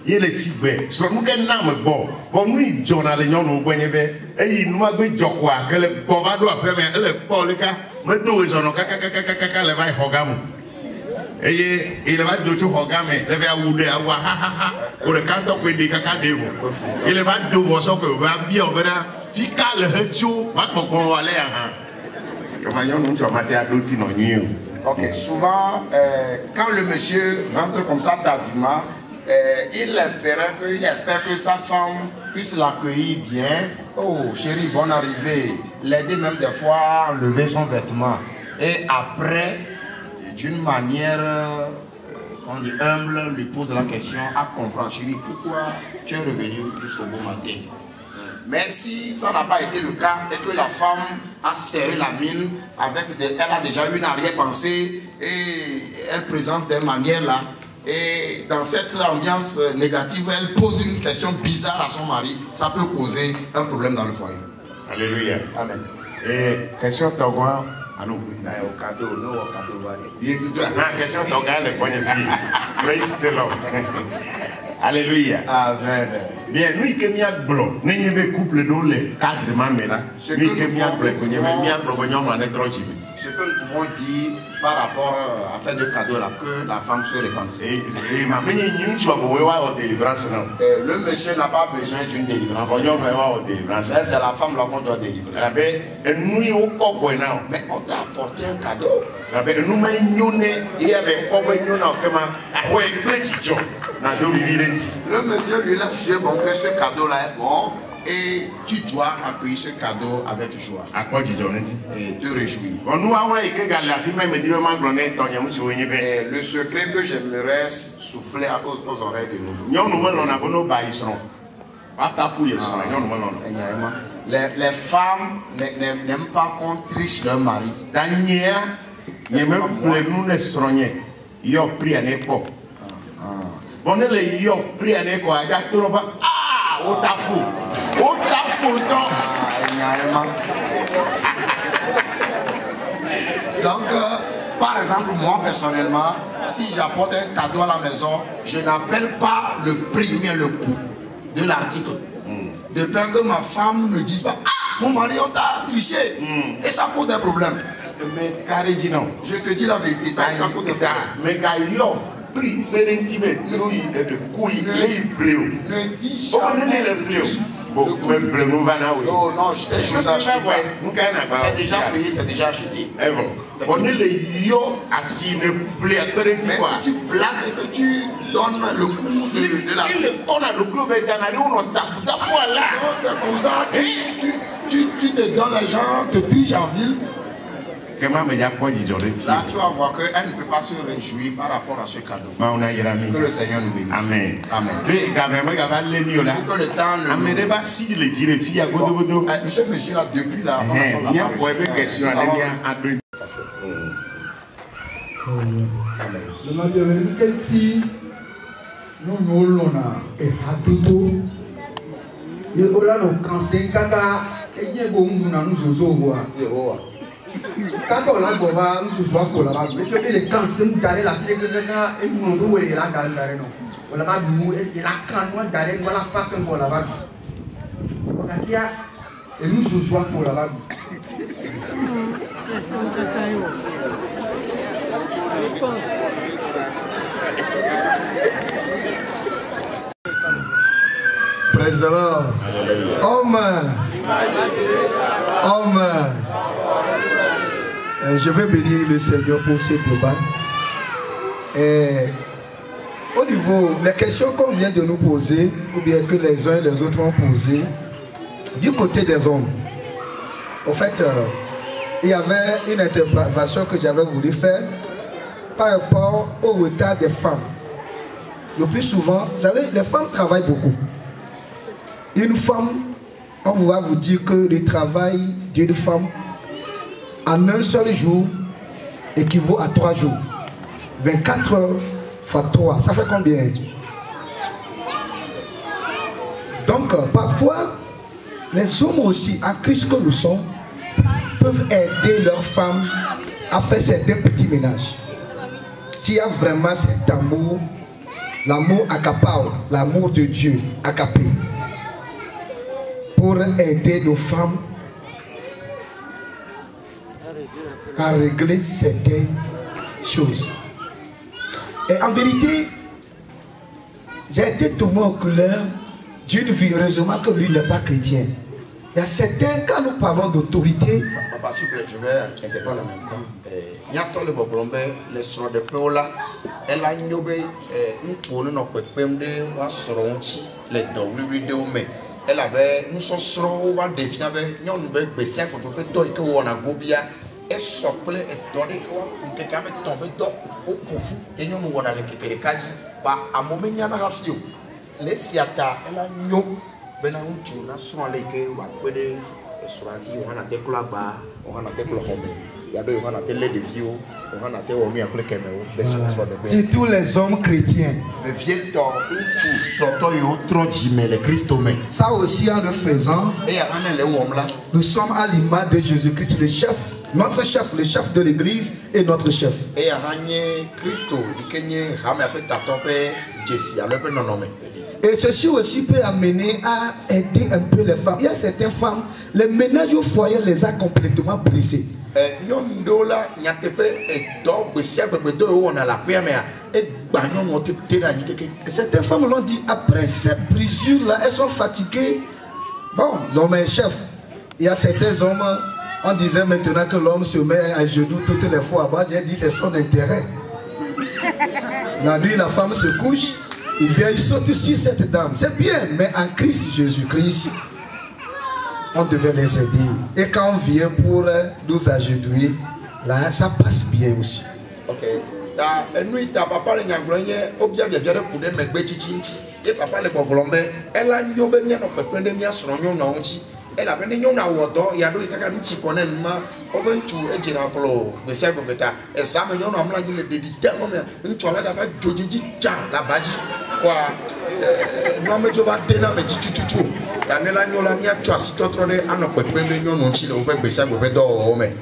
Yele tigbe so nu ke na me bo bo nu ijona le nyonu gbenye be eyi nu agbe jokwa kele bo ba do ape me ele po le ka me do we zono ka le vai hogamu eye ile ba do tu hogame le ba wude awa ha ko le ka to ko di ka devo ile ba do wo so ko ba bi obera fika le hecho ba kokon wale ha ko ma nyonu ncho ma te adoti no nyu. OK, souvent quand le monsieur rentre comme ça tardivement, il espère que sa femme puisse l'accueillir bien. Oh chérie, bonne arrivée. L'aider même des fois à enlever son vêtement. Et après, d'une manière on dit humble, lui pose la question à comprendre. Chérie, pourquoi tu es revenu jusqu'au bon matin? Mais si ça n'a pas été le cas et que la femme a serré la mine, elle a déjà eu une arrière-pensée et elle présente des manières là. Et dans cette ambiance négative, elle pose une question bizarre à son mari. Ça peut causer un problème dans le foyer. Alléluia. Amen. Et question Togo. Au cadeau, non au cadeau. Question Togo, le point de vue. Praise the Lord. Alléluia. Amen. Bien, nous qui sommes blancs, nous sommes couple dans le cadre mamela. Ce que nous pouvons dire par rapport à faire de cadeaux là, que la femme se repente. Le monsieur n'a pas besoin d'une délivrance. Mais c'est la femme là qu'on doit délivrer. Mais on t'a apporté un cadeau. Le monsieur lui a jugé bon que ce cadeau là est bon et tu dois accueillir ce cadeau avec joie et te réjouir. Et le secret que j'aimerais souffler aux oreilles de nos les femmes n'aiment pas qu'on triche leur mari. Donc, par exemple, moi personnellement, si j'apporte un cadeau à la maison, je n'appelle pas le prix ou bien le coût de l'article. De peur que ma femme ne dise pas, ah, mon mari, on t'a triché. Et ça pose des problèmes. Mais carré dit non. Je te dis la vérité, ça pose des problèmes. Mais quand il y a pris, ne dis jamais. Oh non, c'est déjà payé, c'est déjà acheté. On est les yo assis ne plaît. Mais si tu blagues et que tu donnes le coup de la... On a le coup on a là. C'est comme ça, tu te donnes l'argent, te triches en ville. Là, tu vas voir qu'elle ne peut pas se réjouir par rapport à ce cadeau. Que le Seigneur nous bénisse. Amen. Amen. Pour que le temps monsieur là, depuis là, quand on a goba, nous sommes pour la bague. Mais je vais les cancer, d'aller la fille et nous et la gagne. On la bague, et la canne, d'aller, voilà, frappe pour la bague. Et nous sommes pour la bague. Praise the Lord. Amen. Amen. Je vais bénir le Seigneur pour ce débat. Au niveau des questions qu'on vient de nous poser, ou bien que les uns et les autres ont posées, du côté des hommes, en fait, il y avait une intervention que j'avais voulu faire par rapport au retard des femmes. Le plus souvent, vous savez, les femmes travaillent beaucoup. Une femme, on va vous dire que le travail d'une femme en un seul jour équivaut à 3 jours. 24 heures fois 3, ça fait combien? Donc, parfois, les hommes aussi, en Christ que nous sommes, peuvent aider leurs femmes à faire certains petits ménages. S'il y a vraiment cet amour, l'amour agapao, l'amour de Dieu, agapé, pour aider nos femmes à régler certaines choses. Et en vérité, j'ai été tombé en couleur d'une vie, heureusement que lui n'est pas chrétien. Il y a certains, quand nous parlons d'autorité, papa, s'il vous plaît, je vais interpeller en même temps. Il y a tout le problème, les soins de Péola, elle a une pour nous, les dons, mais elle avait, nous sommes sur le défi avec nous, nous avons baissé pour que tout le monde a gobia. Et sople et donné que quelqu'un est tombé au profit et nous nous avons les cages par un moment il y a un rafio les siata et la nyo ben la untu na so les que wa pede surati on a des clubs on a des clubs il y a deux on a des vieux on a des hommes après que c'est tous les hommes chrétiens vieux temps untu sorto yo trop jimé les christomé ça aussi en le faisant et on les hommes là nous sommes à l'image de Jésus-Christ le chef. Notre chef, le chef de l'église est notre chef. Et Et ceci aussi peut amener à aider un peu les femmes. Il y a certaines femmes, les ménages au foyer les a complètement brisés. Certaines femmes l'ont dit, après cette brisure-là, elles sont fatiguées. Bon, l'homme est chef. Il y a certains hommes... On disait maintenant que l'homme se met à genoux toutes les fois. Moi, j'ai dit c'est son intérêt. La nuit, la femme se couche, il vient, il saute sur cette dame. C'est bien, mais en Christ Jésus-Christ, on devait les aider. Et quand on vient pour nous agenouiller, là, ça passe bien aussi. Ok. Nous, papa, les Yanglais, au bien, bien, pour des mecs, et papa, les Congolais, elle a une bien, on peut prendre des miens sur un nom. Elle a venu à Wado, il y a deux qui connaissent ma Oventu et Giracolo, mais c'est comme ça. Et ça, mais on a mal de l'éditeur, une toilette avec Jodji, la Baji, quoi. Non, mais je vais te dire, mais tu.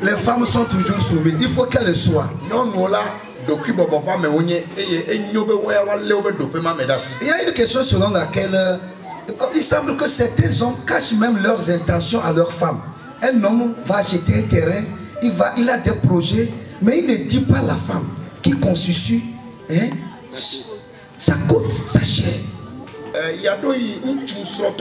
Les femmes sont toujours soumises, il faut qu'elles soient. Il y a une question selon laquelle Il semble que certains hommes cachent même leurs intentions à leurs femmes. Un homme va acheter un terrain, il a des projets, mais il ne dit pas à la femme qui constitue sa côte, sa chair. Il y a deux qui sont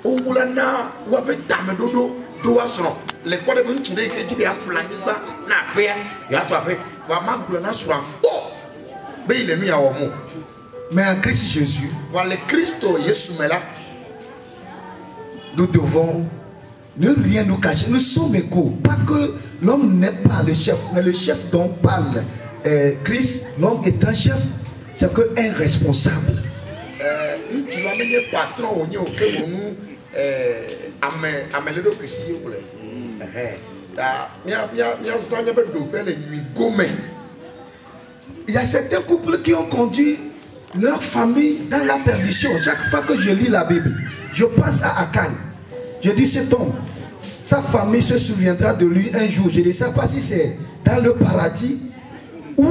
au Moulana, ou avec Tamedodo, Douasson. Les quoi de vous qui dit à Planiba, n'a pas, il y a tout à fait, va m'abandonner sur un fort. Mais il est mis à Homo. Mais en Christ Jésus, voilà le Christ, Jésus, mais là, nous devons ne rien nous cacher. Nous sommes égaux. Pas que l'homme n'est pas le chef, mais le chef dont parle Christ, l'homme est un chef, c'est qu'un responsable. Tu vas mener patron au niveau que nous amène le puissant. Il y a certains couples qui ont conduit leur famille dans la perdition. Chaque fois que je lis la Bible, je pense à Akan. Je dis cet homme, sa famille se souviendra de lui un jour. Je ne sais pas si c'est dans le paradis ou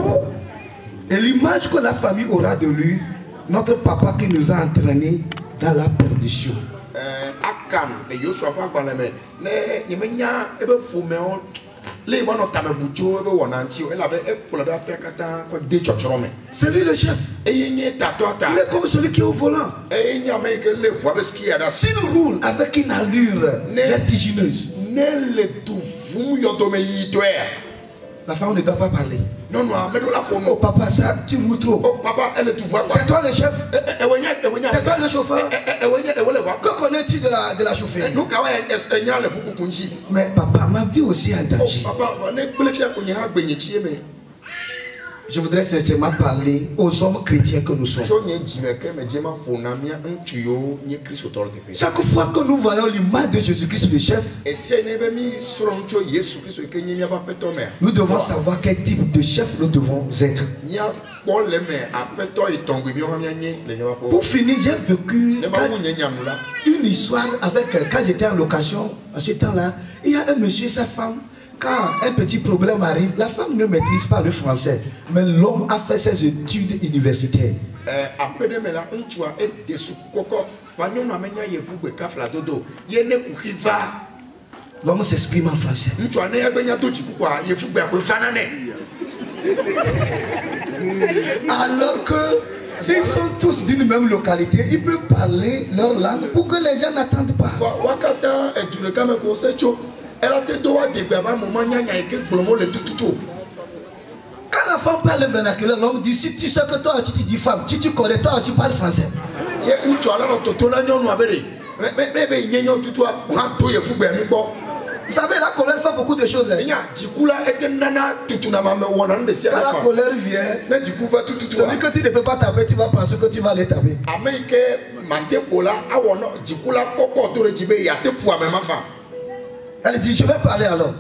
l'image que la famille aura de lui, notre papa qui nous a entraînés dans la perdition. Akan, les Yoshua pas dans les mains. Les Yemenia, et bien Fouméon, les Wano Tamebucho, et Wananchi, elle avait pour la Pécata, des Chochorome. C'est lui le chef. Et il y a Tatota. Il est comme celui qui est au volant. Et il y a même que les voix de ski à la s'il roule avec une allure vertigineuse, la femme ne doit pas parler. Non, non, mais la femme. Oh papa, ça, tu roules trop. Oh papa, elle est tout voix. C'est toi le chef. C'est toi le chauffeur. Que connais-tu de la chaufferie? Mais papa, ma vie aussi est en danger. Je voudrais sincèrement parler aux hommes chrétiens que nous sommes. Chaque fois que nous voyons l'image de Jésus-Christ le chef, nous devons savoir quel type de chef nous devons être. Pour finir, j'ai vécu une histoire avec, quand j'étais en location, à ce temps-là, il y a un monsieur et sa femme. Quand un petit problème arrive, la femme ne maîtrise pas le français, mais l'homme a fait ses études universitaires. L'homme s'exprime en français. Alors que ils sont tous d'une même localité, ils peuvent parler leur langue pour que les gens n'attendent pas. Quand la femme parle le vernaculaire, l'homme dit si tu sais que toi tu dis femme, si tu connais toi aussi parle français. Vous savez, la colère fait beaucoup de choses. Quand la colère vient, celui que tu ne peux pas taper, tu vas penser que tu vas aller taper. Elle dit, je vais parler alors.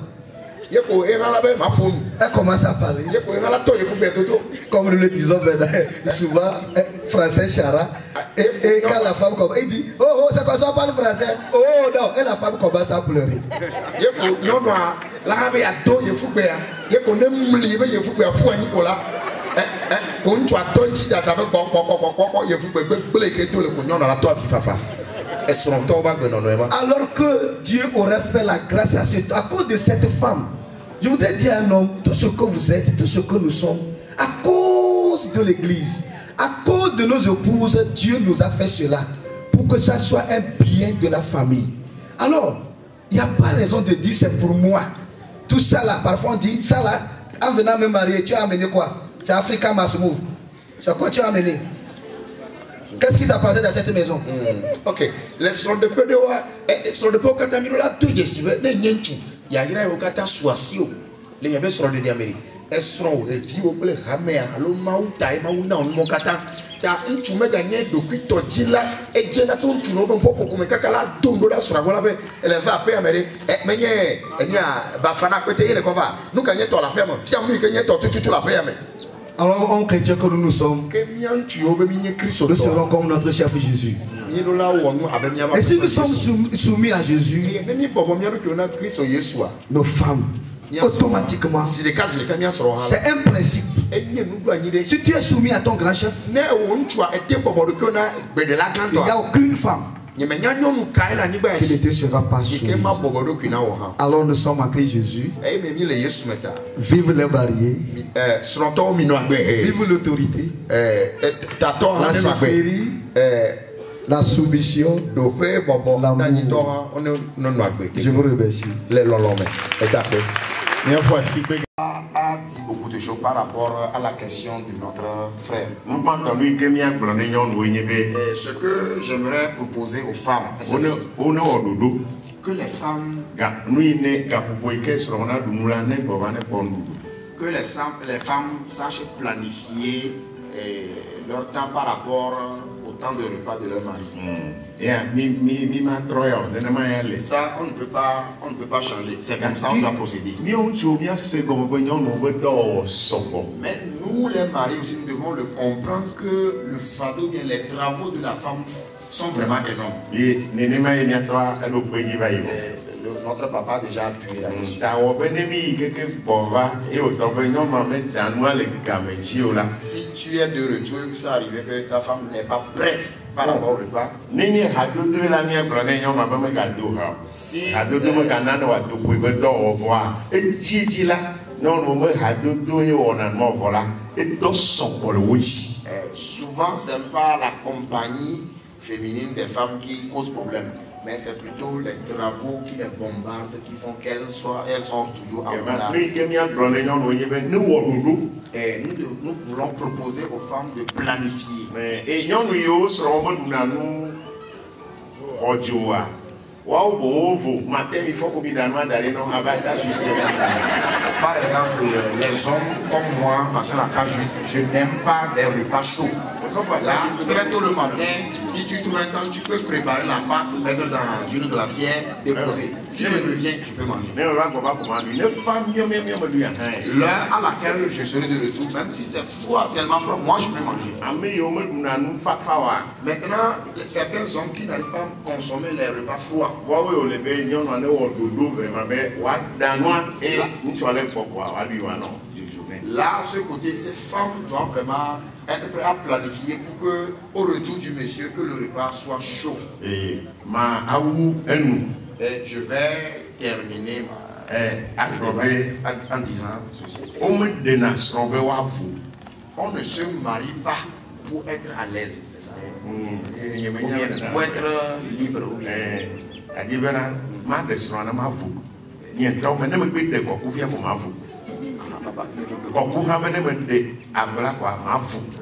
Elle commence à parler. Comme nous le disons souvent, français chara. Et quand la femme commence, il dit, oh, c'est quoi ça, parle français? Oh non, et la femme commence à pleurer. Alors que Dieu aurait fait la grâce à cause de cette femme, je voudrais dire à un homme, tout ce que vous êtes, tout ce que nous sommes, à cause de l'église, à cause de nos épouses, Dieu nous a fait cela pour que ça soit un bien de la famille. Alors, il n'y a pas raison de dire c'est pour moi. Tout ça là, parfois on dit ça là, en venant me marier, tu as amené quoi? C'est Africa Mass Move. C'est quoi tu as amené? Qu'est-ce qui t'a passé dans cette maison? Ok. Les sont de peu de wa, sont de peu quand tu as mis là tout yesive, les nyentu. Il y a rien au kata soisio. Les yabes sont de diamérique. Elles sont les vieux au blé ramé, allo maouta et maouna on mon kata. Ta un tu me gagné de kuito jila et jena ton tu no don popo comme kakala dondo la sur la voie là. Elle va appeler amérique. Mais y a bafana côté il est comme va. Nous gagner toi la paix moi. Si amu gagner toi tu la paix mais. Alors, on chrétien que nous sommes, nous serons comme notre chef Jésus. Et si nous sommes soumis à Jésus, nos femmes automatiquement. C'est un principe. Si tu es soumis à ton grand chef, il n'y a aucune femme qui ne te sera pas soumise. Alors nous sommes en Christ Jésus. Vive les barrières. Vive l'autorité. La chefferie. La soumission. L'amour. Je vous remercie. A dit beaucoup de choses par rapport à la question de notre frère. Ce que j'aimerais proposer aux femmes, c'est que les femmes sachent planifier leur temps par rapport au temps de repas de leur mari. Ça, on ne peut pas changer. C'est comme ça qu'on doit procéder. Mais nous, les maris aussi, nous devons le comprendre que le fardeau, bien les travaux de la femme sont vraiment énormes. Notre papa a déjà appuyé là-dessus. Si tu es de retour et que ça arrive que ta femme n'est pas prête par rapport au repas, souvent c'est pas la compagnie féminine des femmes qui cause problème, mais c'est plutôt les travaux qui les bombardent, qui font qu'elles sont toujours en retard. Et nous voulons proposer aux femmes de planifier. Par exemple, les hommes comme moi, je n'aime pas des repas chauds. Là, très tôt le matin, si tu trouves un temps, tu peux préparer la pâte, mettre dans une glacière, déposer. Si je reviens, je peux manger. L'heure à laquelle je serai de retour, même si c'est froid, tellement froid, moi je peux manger. Maintenant, certains hommes qui n'arrivent pas à consommer les repas froids. Là, ce côté, ces femmes doivent vraiment être prêtes à planifier pour que, au retour du monsieur, que le repas soit chaud. Et je vais terminer en disant ceci. On ne se marie pas pour être à l'aise, c'est ça? Pour être libre.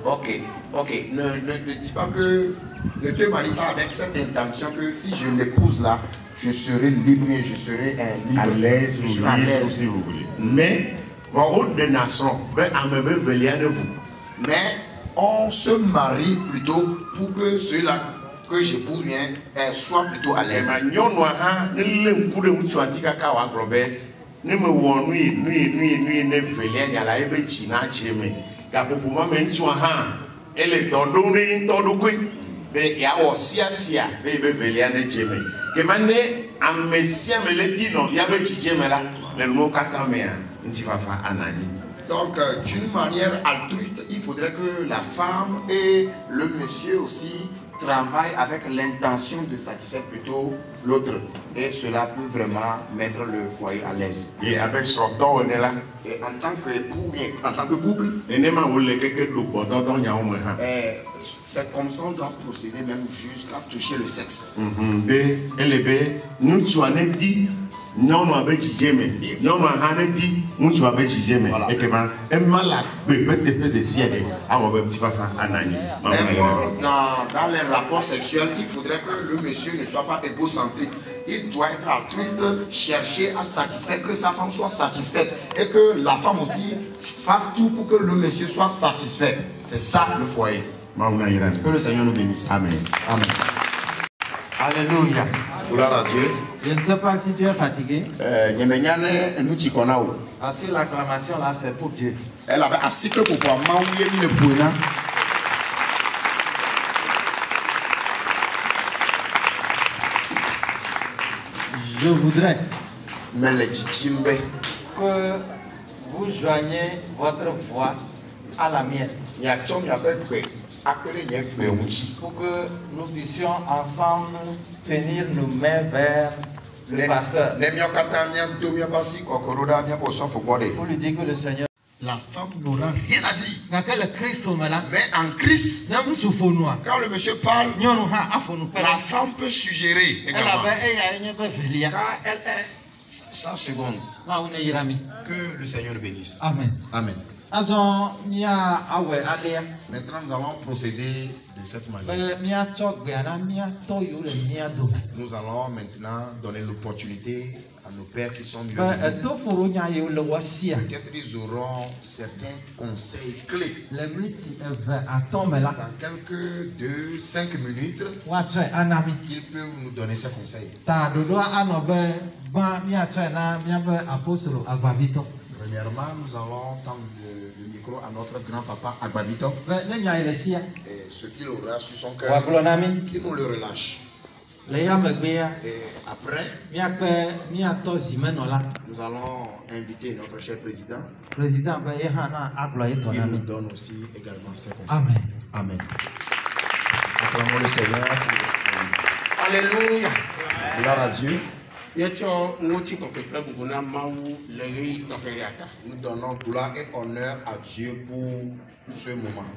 Ok. Ne dis pas que ne te marie pas avec cette intention que si je l'épouse là, je serai libre, je serai libre. À l'aise, si vous voulez. Mais on se marie plutôt pour que ceux-là que j'épouse bien soient plutôt à l'aise. Ne me won nui ne velia nyala ebe china cheme ga popuma me ntua ha ele todo ni todo kwe be ya wo sia be velia ne cheme ke mane amesia mele dino ya be cheme la le mo katamea nti fafa anani. Donc d'une manière altruiste, il faudrait que la femme et le monsieur aussi travaillent avec l'intention de satisfaire plutôt l'autre. Et cela peut vraiment mettre le foyer à l'aise. Et avec son temps, on est là. Et en tant qu'époux, en tant que couple, c'est comme ça qu'on doit procéder même jusqu'à toucher le sexe. Non, avec Jimmy. Non, Hanedi, nous avons Jimmy. Et que ma mala peut-être de ciel à mon petit papa Anani. Dans les rapports sexuels, il faudrait que le monsieur ne soit pas égocentrique. Il doit être altruiste, chercher à satisfaire, que sa femme soit satisfaite et que la femme aussi fasse tout pour que le monsieur soit satisfait. C'est ça le foyer. Que le Seigneur nous bénisse. Amen. Amen. Alléluia. Gloire à Dieu. Je ne sais pas si tu es fatigué. Parce que l'acclamation là, c'est pour Dieu. Elle avait assez que pour pouvoir m'envoyer le point. Je voudrais que vous joignez votre voix à la mienne. Pour que nous puissions ensemble tenir nos mains vers le pasteur. Pour lui dire que le Seigneur. La femme n'aura rien à dire. Mais en Christ, quand le monsieur parle, la femme peut suggérer également. Car elle est 100 secondes. Que le Seigneur bénisse. Amen. Amen. Maintenant, nous allons procéder de cette manière. Nous allons maintenant donner l'opportunité à nos pères qui sont mieux. Peut-être ils auront certains conseils clés. Dans quelques 2-5 minutes, ils peuvent nous donner ces conseils. Premièrement, nous allons tendre le micro à notre grand-papa Agbavito. Et ce qu'il aura sur son cœur, qu'il nous le relâche. Et après, nous allons inviter notre cher président. Il nous donne aussi également ses conseils. Amen. Amen. Acclamons le Seigneur. Alléluia. Gloire à Dieu. Nous donnons gloire et honneur à Dieu pour ce moment.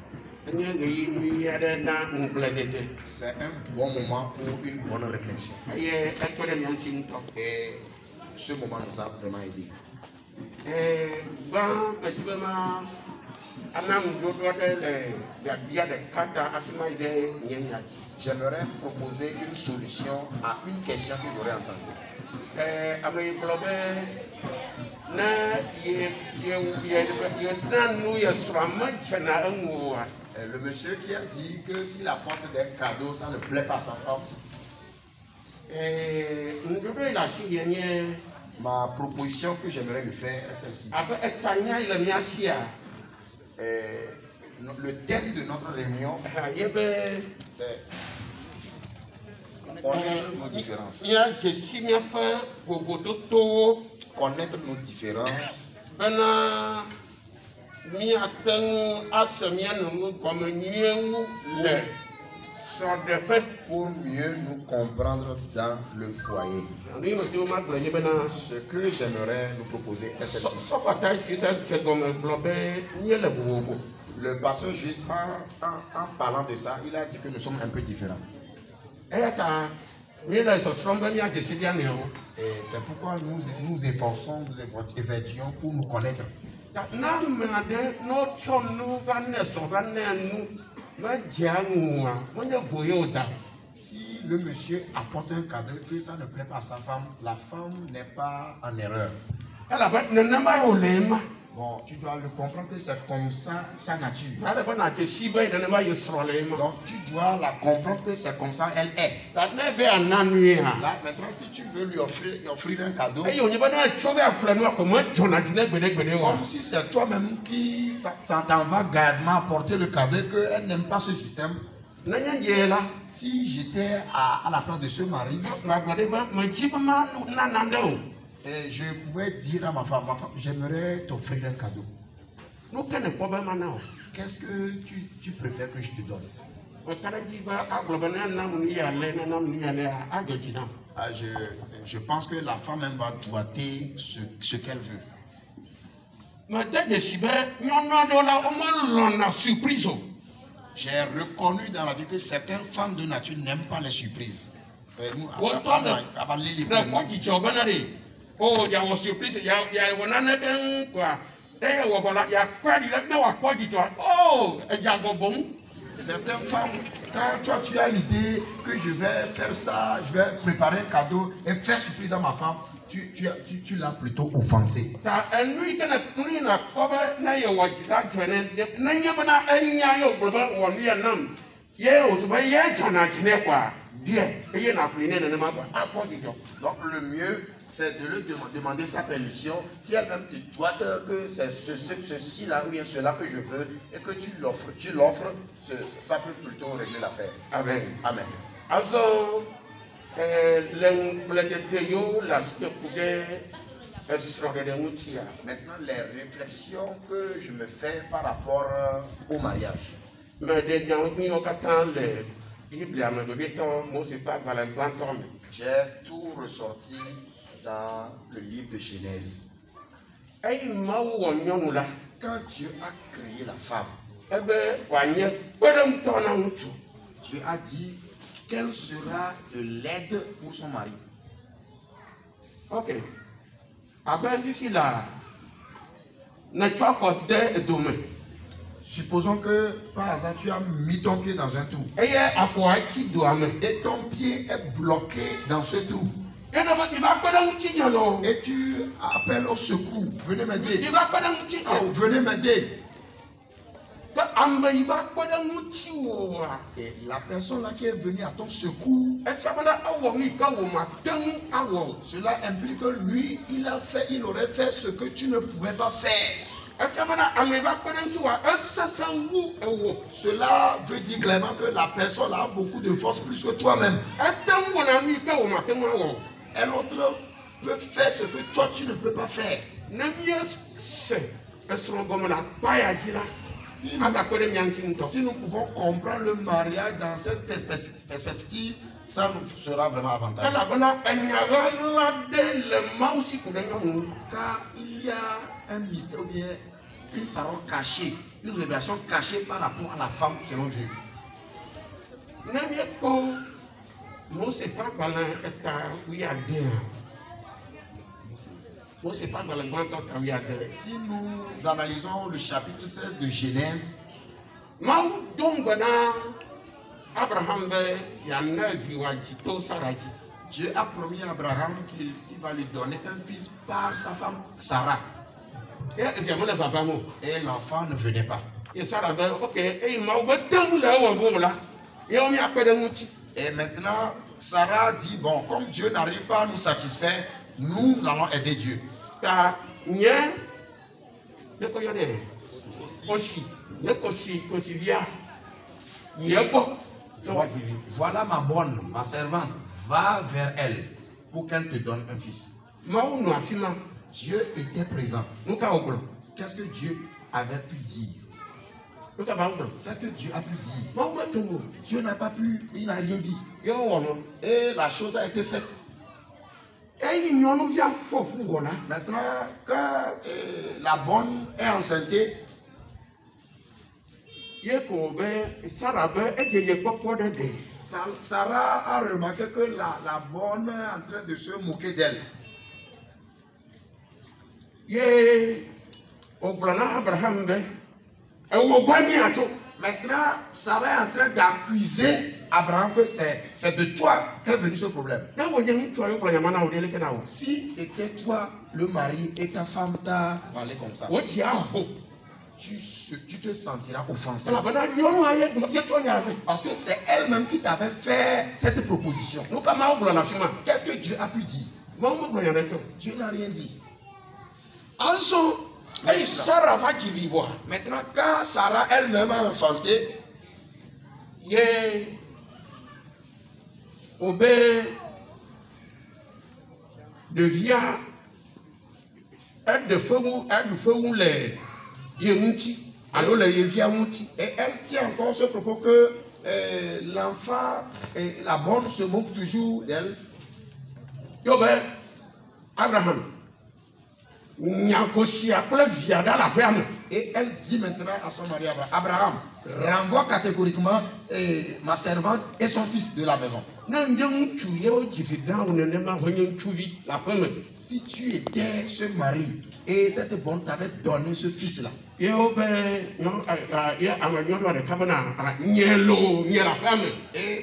C'est un bon moment pour une bonne réflexion. Et ce moment nous a vraiment aidé. J'aimerais proposer une solution à une question que j'aurais entendue. Le monsieur qui a dit que s'il apporte des cadeaux, ça ne plaît pas à sa femme. Ma proposition que j'aimerais lui faire est celle-ci. Le thème de notre réunion, c'est connaître nos différences. Connaître nos différences. Pour mieux nous comprendre dans le foyer. Ce que j'aimerais nous proposer est celle-ci. Le pasteur, juste en parlant de ça, il a dit que nous sommes un peu différents. Et c'est pourquoi nous efforçons, nous évertuons pour nous connaître. Si le monsieur apporte un cadeau que ça ne plaît pas à sa femme, la femme n'est pas en erreur. Bon, tu dois le comprendre que c'est comme ça sa nature. Donc tu dois la comprendre que c'est comme ça elle est. Là maintenant si tu veux lui offrir un cadeau, comme si c'est toi-même qui t'en va gardement apporter le cadeau et qu'elle n'aime pas ce système. Si j'étais à la place de ce mari, et je pouvais dire à ma femme, j'aimerais t'offrir un cadeau. Qu'est-ce que tu préfères que je te donne? Je pense que la femme même va doiter ce qu'elle veut. J'ai reconnu dans la vie que certaines femmes de nature n'aiment pas les surprises. Nous, oh, il y a une surprise, il y a quoi. Oh, il y a bon. Certaines femmes, quand toi tu as l'idée que je vais faire ça, je vais préparer un cadeau et faire surprise à ma femme, tu l'as plutôt offensé. Donc le mieux, c'est de lui demander sa permission. Si elle-même te doit que c'est ceci-là ou bien cela que je veux et que tu l'offres, ça peut plutôt régler l'affaire. Amen. Amen. Also, Maintenant, les réflexions que je me fais par rapport au mariage. J'ai tout ressorti dans le livre de Genèse. Quand Dieu a créé la femme, Dieu a dit quelle sera de l'aide pour son mari. Ok. Supposons que par hasard tu as mis ton pied dans un trou et ton pied est bloqué dans ce trou. Et tu appelles au secours. Venez m'aider. Oh, venez m'aider. Et la personne là qui est venue à ton secours, cela implique que lui, il aurait fait ce que tu ne pouvais pas faire. Cela veut dire clairement que la personne a beaucoup de force plus que toi-même. Un autre peut faire ce que toi tu ne peux pas faire. Si nous pouvons comprendre le mariage dans cette perspective, ça nous sera vraiment avantageux. Car il y a un mystère ou bien une parole cachée, une révélation cachée par rapport à la femme selon Dieu. Si nous analysons le chapitre 16 de Genèse, Dieu a promis à Abraham qu'il va lui donner un fils par sa femme Sarah. Et l'enfant ne venait pas. Et maintenant, Sarah dit, bon, comme Dieu n'arrive pas à nous satisfaire, nous allons aider Dieu. Voilà ma bonne, ma servante, va vers elle pour qu'elle te donne un fils. Dieu était présent. Qu'est-ce que Dieu avait pu dire? Qu'est-ce que Dieu a pu dire? Dieu n'a pas pu, il n'a rien dit. Et la chose a été faite. Maintenant, quand la bonne est enceinte, Sarah a remarqué que la bonne est en train de se moquer d'elle. Maintenant, Sarah est en train d'accuser Abraham que c'est de toi qu'est venu ce problème. Si c'était toi, le mari, et ta femme t'a parlé comme ça, tu te sentiras offensé. Parce que c'est elle-même qui t'avait fait cette proposition. Qu'est-ce que Dieu a pu dire? Dieu n'a rien dit. Maintenant, quand Sarah elle-même a enfanté, devient elle de feu les alors et elle tient encore ce propos que l'enfant et la bonne se moquent toujours d'elle. Abraham. Et elle dit maintenant à son mari Abraham, renvoie catégoriquement ma servante et son fils de la maison. Si tu étais ce mari et cette bonne t'avait donné ce fils-là, et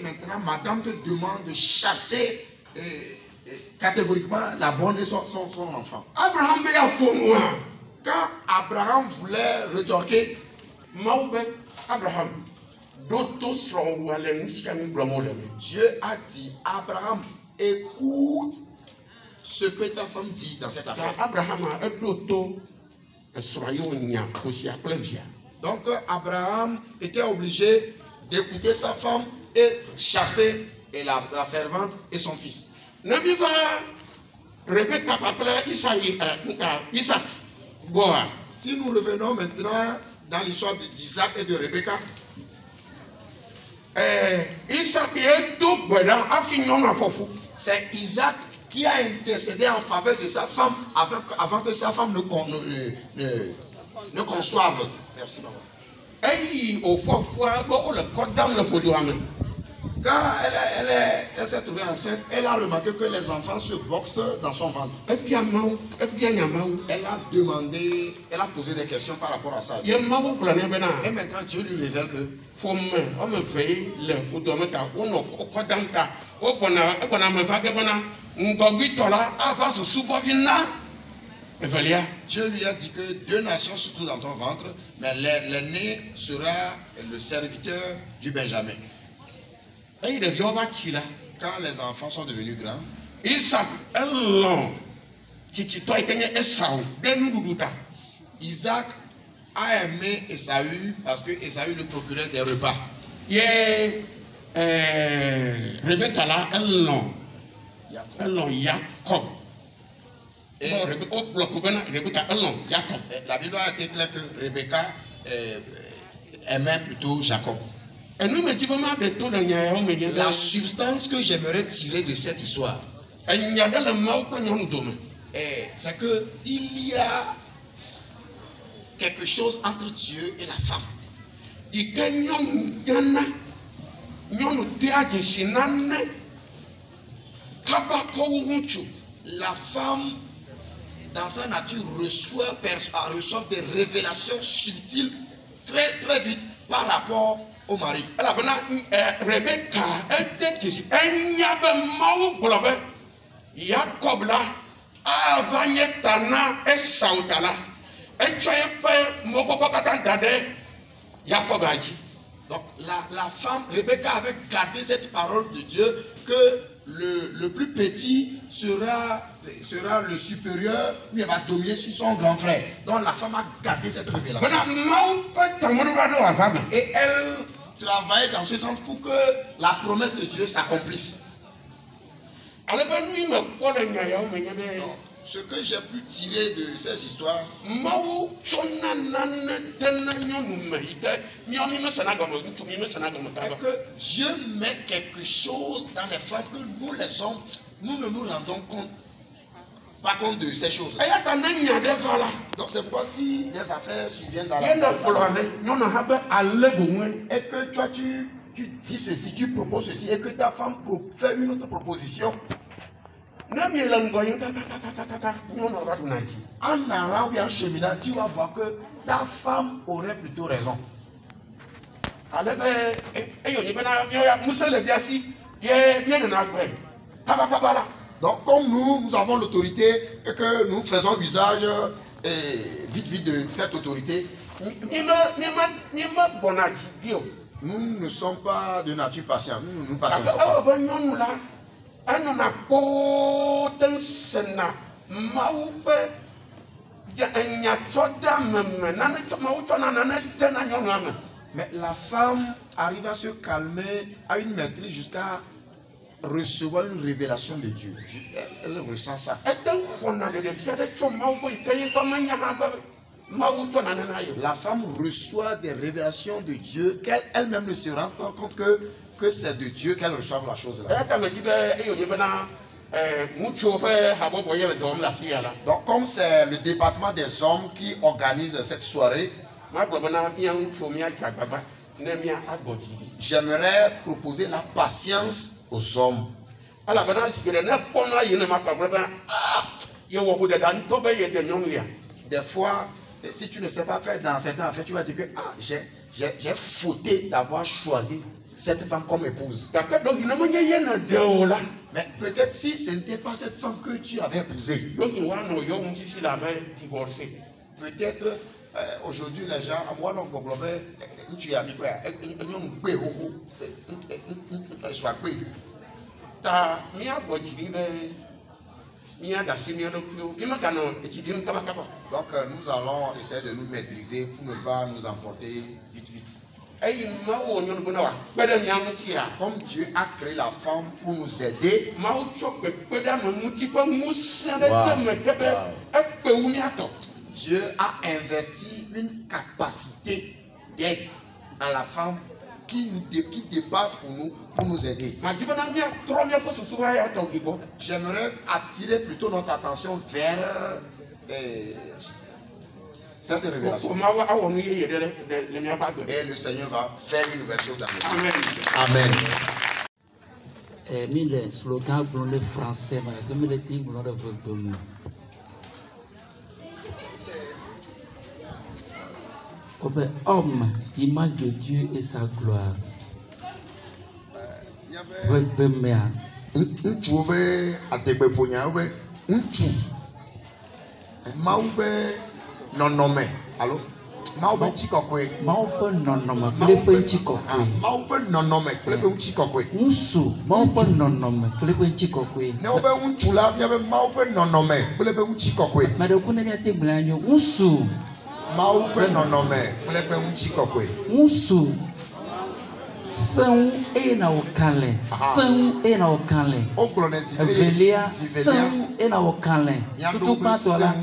maintenant madame te demande de chasser catégoriquement la bonne et son enfant. Quand Abraham voulait retorquer, Abraham, Dieu a dit, Abraham, écoute ce que ta femme dit dans cette affaire. Donc Abraham était obligé d'écouter sa femme et chasser la servante et son fils. Rebecca appelait Isaac. Goa. Si nous revenons maintenant dans l'histoire d'Isaac et de Rebecca, Isaac est tout bon, c'est Isaac qui a intercédé en faveur de sa femme avant que sa femme ne conçoive. Merci, maman. Quand elle s'est trouvée enceinte, elle a remarqué que les enfants se boxent dans son ventre. Elle a demandé, elle a posé des questions par rapport à ça. Et maintenant Dieu lui révèle que Dieu lui a dit que 2 nations surtout dans ton ventre, mais l'aîné sera le serviteur du Benjamin. Quand les enfants sont devenus grands, Isaac a aimé Esaü parce que Esaü lui procurait des repas. Rebecca là, Jacob. Et la Bible a été claire que Rebecca aimait plutôt Jacob. La substance que j'aimerais tirer de cette histoire, c'est qu'il y a quelque chose entre Dieu et la femme. La femme, dans sa nature, reçoit des révélations subtiles très très vite par rapport au mari. Rebecca Jacob là Jacob a dit. Donc la femme, Rebecca, avait gardé cette parole de Dieu que le plus petit sera le supérieur, il va dominer sur son grand frère. Donc la femme a gardé cette révélation. Et elle travaille dans ce sens pour que la promesse de Dieu s'accomplisse. Ce que j'ai pu tirer de ces histoires, c'est que Dieu met quelque chose dans les femmes que nous les hommes, nous ne nous rendons pas compte de ces choses. Donc c'est pourquoi si des affaires surviennent dans la famille et que toi tu dis ceci, tu proposes ceci et que ta femme fait une autre proposition, en allant ou en cheminant, tu vas voir que ta femme aurait plutôt raison. Donc comme nous avons l'autorité et que nous faisons usage vite de cette autorité, nous ne sommes pas de nature patiente, nous ne passons pas. Mais la femme arrive à se calmer, à une maîtrise jusqu'à recevoir une révélation de Dieu. Elle ressent ça. La femme reçoit des révélations de Dieu qu'elle-même ne se rend pas compte que c'est de Dieu qu'elle reçoit la chose là. Donc comme c'est le département des hommes qui organise cette soirée, j'aimerais proposer la patience aux hommes. Des fois, si tu ne sais pas faire dans certains affaires, tu vas dire que j'ai fauté d'avoir choisi cette femme comme épouse. Mais peut-être si ce n'était pas cette femme que tu avais épousée, peut-être aujourd'hui les gens, moi non, tu as mis quoi? Donc nous allons essayer de nous maîtriser pour ne pas nous emporter vite. Comme Dieu a créé la femme pour nous aider, Dieu a investi une capacité d'aide à la femme qui dépasse pour nous aider. J'aimerais attirer plutôt notre attention vers cette révélation. Et le Seigneur va faire une nouvelle chose dans nous. Amen. Mille slogans pour les Français, mais comme les dit pour le peuple. Homme, image de Dieu et sa gloire. Allô? São e na okale, são e na okale. Velia são e na okale. Tudo quanto lá,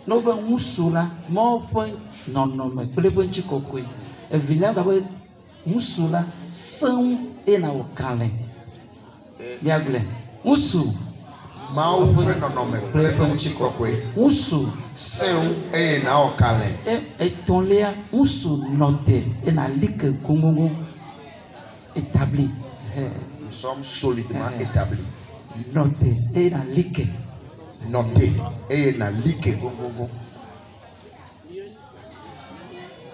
não vai musula, mal põe nome, plepo chicocui. Velia acaba musula são e na okale. Diable, musu. Mal põe nome, plepo chicocui. Musu são e na okale. E tonlea musu note e na like gungungu. Établi. Nous sommes solidement établis. Noté et dans lique. Noté et dans lique.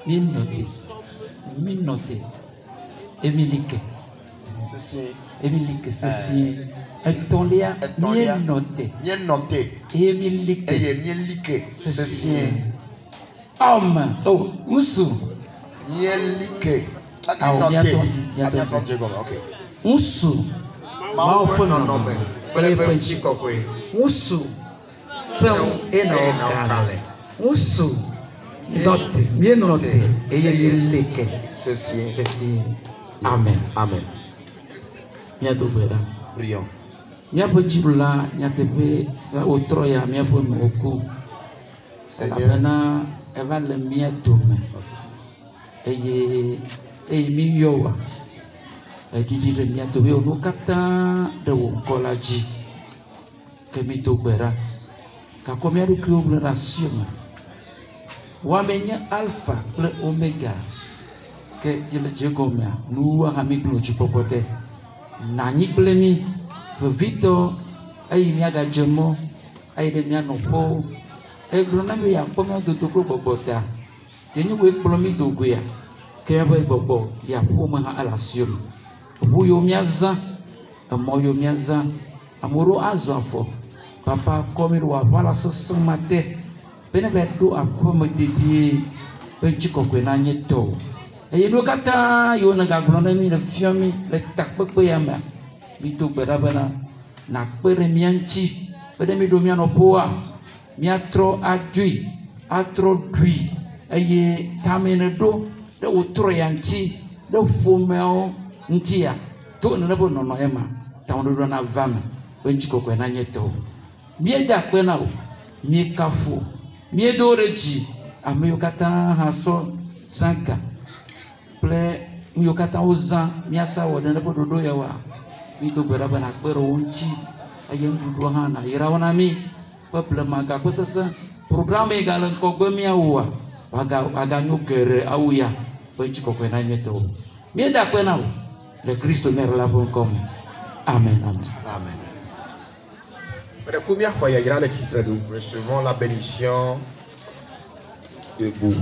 Mi noté. Et mi lique. Ceci. Et mi lique. Ceci. Et ton lia. Mi noté. Mi noté. Et mi lique. Et mi lique. Ceci. Homme. Oh, musu. Mi lique. Usu mau nome usu são enokale usu note bien note eyeleke ceci amen miato bera prions miapo jibula nyatepe sa otroya miapo moku Seigneur na eva le miato me mi yowa didi le miato we ono kata de wo kola ji ke mi to gbera ka ko mi aruki oblation wa menya alpha le omega ke dile jegomia nu wa mi glo ji popote na ni plemi vito ai mi aga jemo ai de mi anopo e glo na mi ya ko mi do to ko bobota tenyu we glo mi do gya Kebe bobo ya puma ha alasium. Buyo miaza, amoyo miaza, amuru azafo. Papa komiru wa wala sesumate. Pene bedu apuma didi penchiko kwena nyeto. Eyido kata yo na gaglona mi le fiomi le takpekpe ya ma. Mito berabana na kpere mianchi. Pede mi do miano poa. Miatro adui, atro dui. Eye tamene do de wotro yanti de fomeo ntia to no bo no ema tawodo do na vama wenchiko kwa na nyeto mie da kwa na mie kafu mie do reji ameyo kata haso sanka ple mio kata oza miasa wode ne bodo do yawa mi to bera bana kwero wonchi ayem dudu ha na irawana mi peuple maga ko sasa programme egalan ko gomia wa aga nyukere auya wenchiko kwa na nyeto mie da kwa na le Christ me relabon comme amen amen amen. Recevons la bénédiction debout.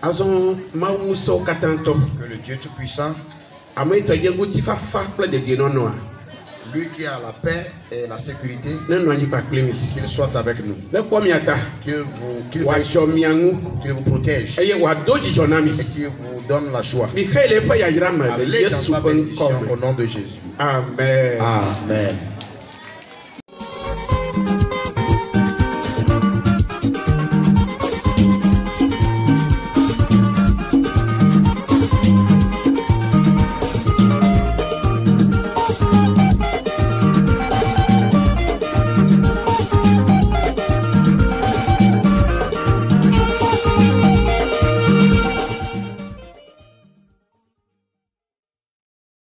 Que le Dieu Tout-Puissant, lui qui a la paix et la sécurité, qu'il soit avec nous, qu'il vous protège et qu'il vous donne la joie. Allez dans sa bénédiction au nom de Jésus. Amen. Amen.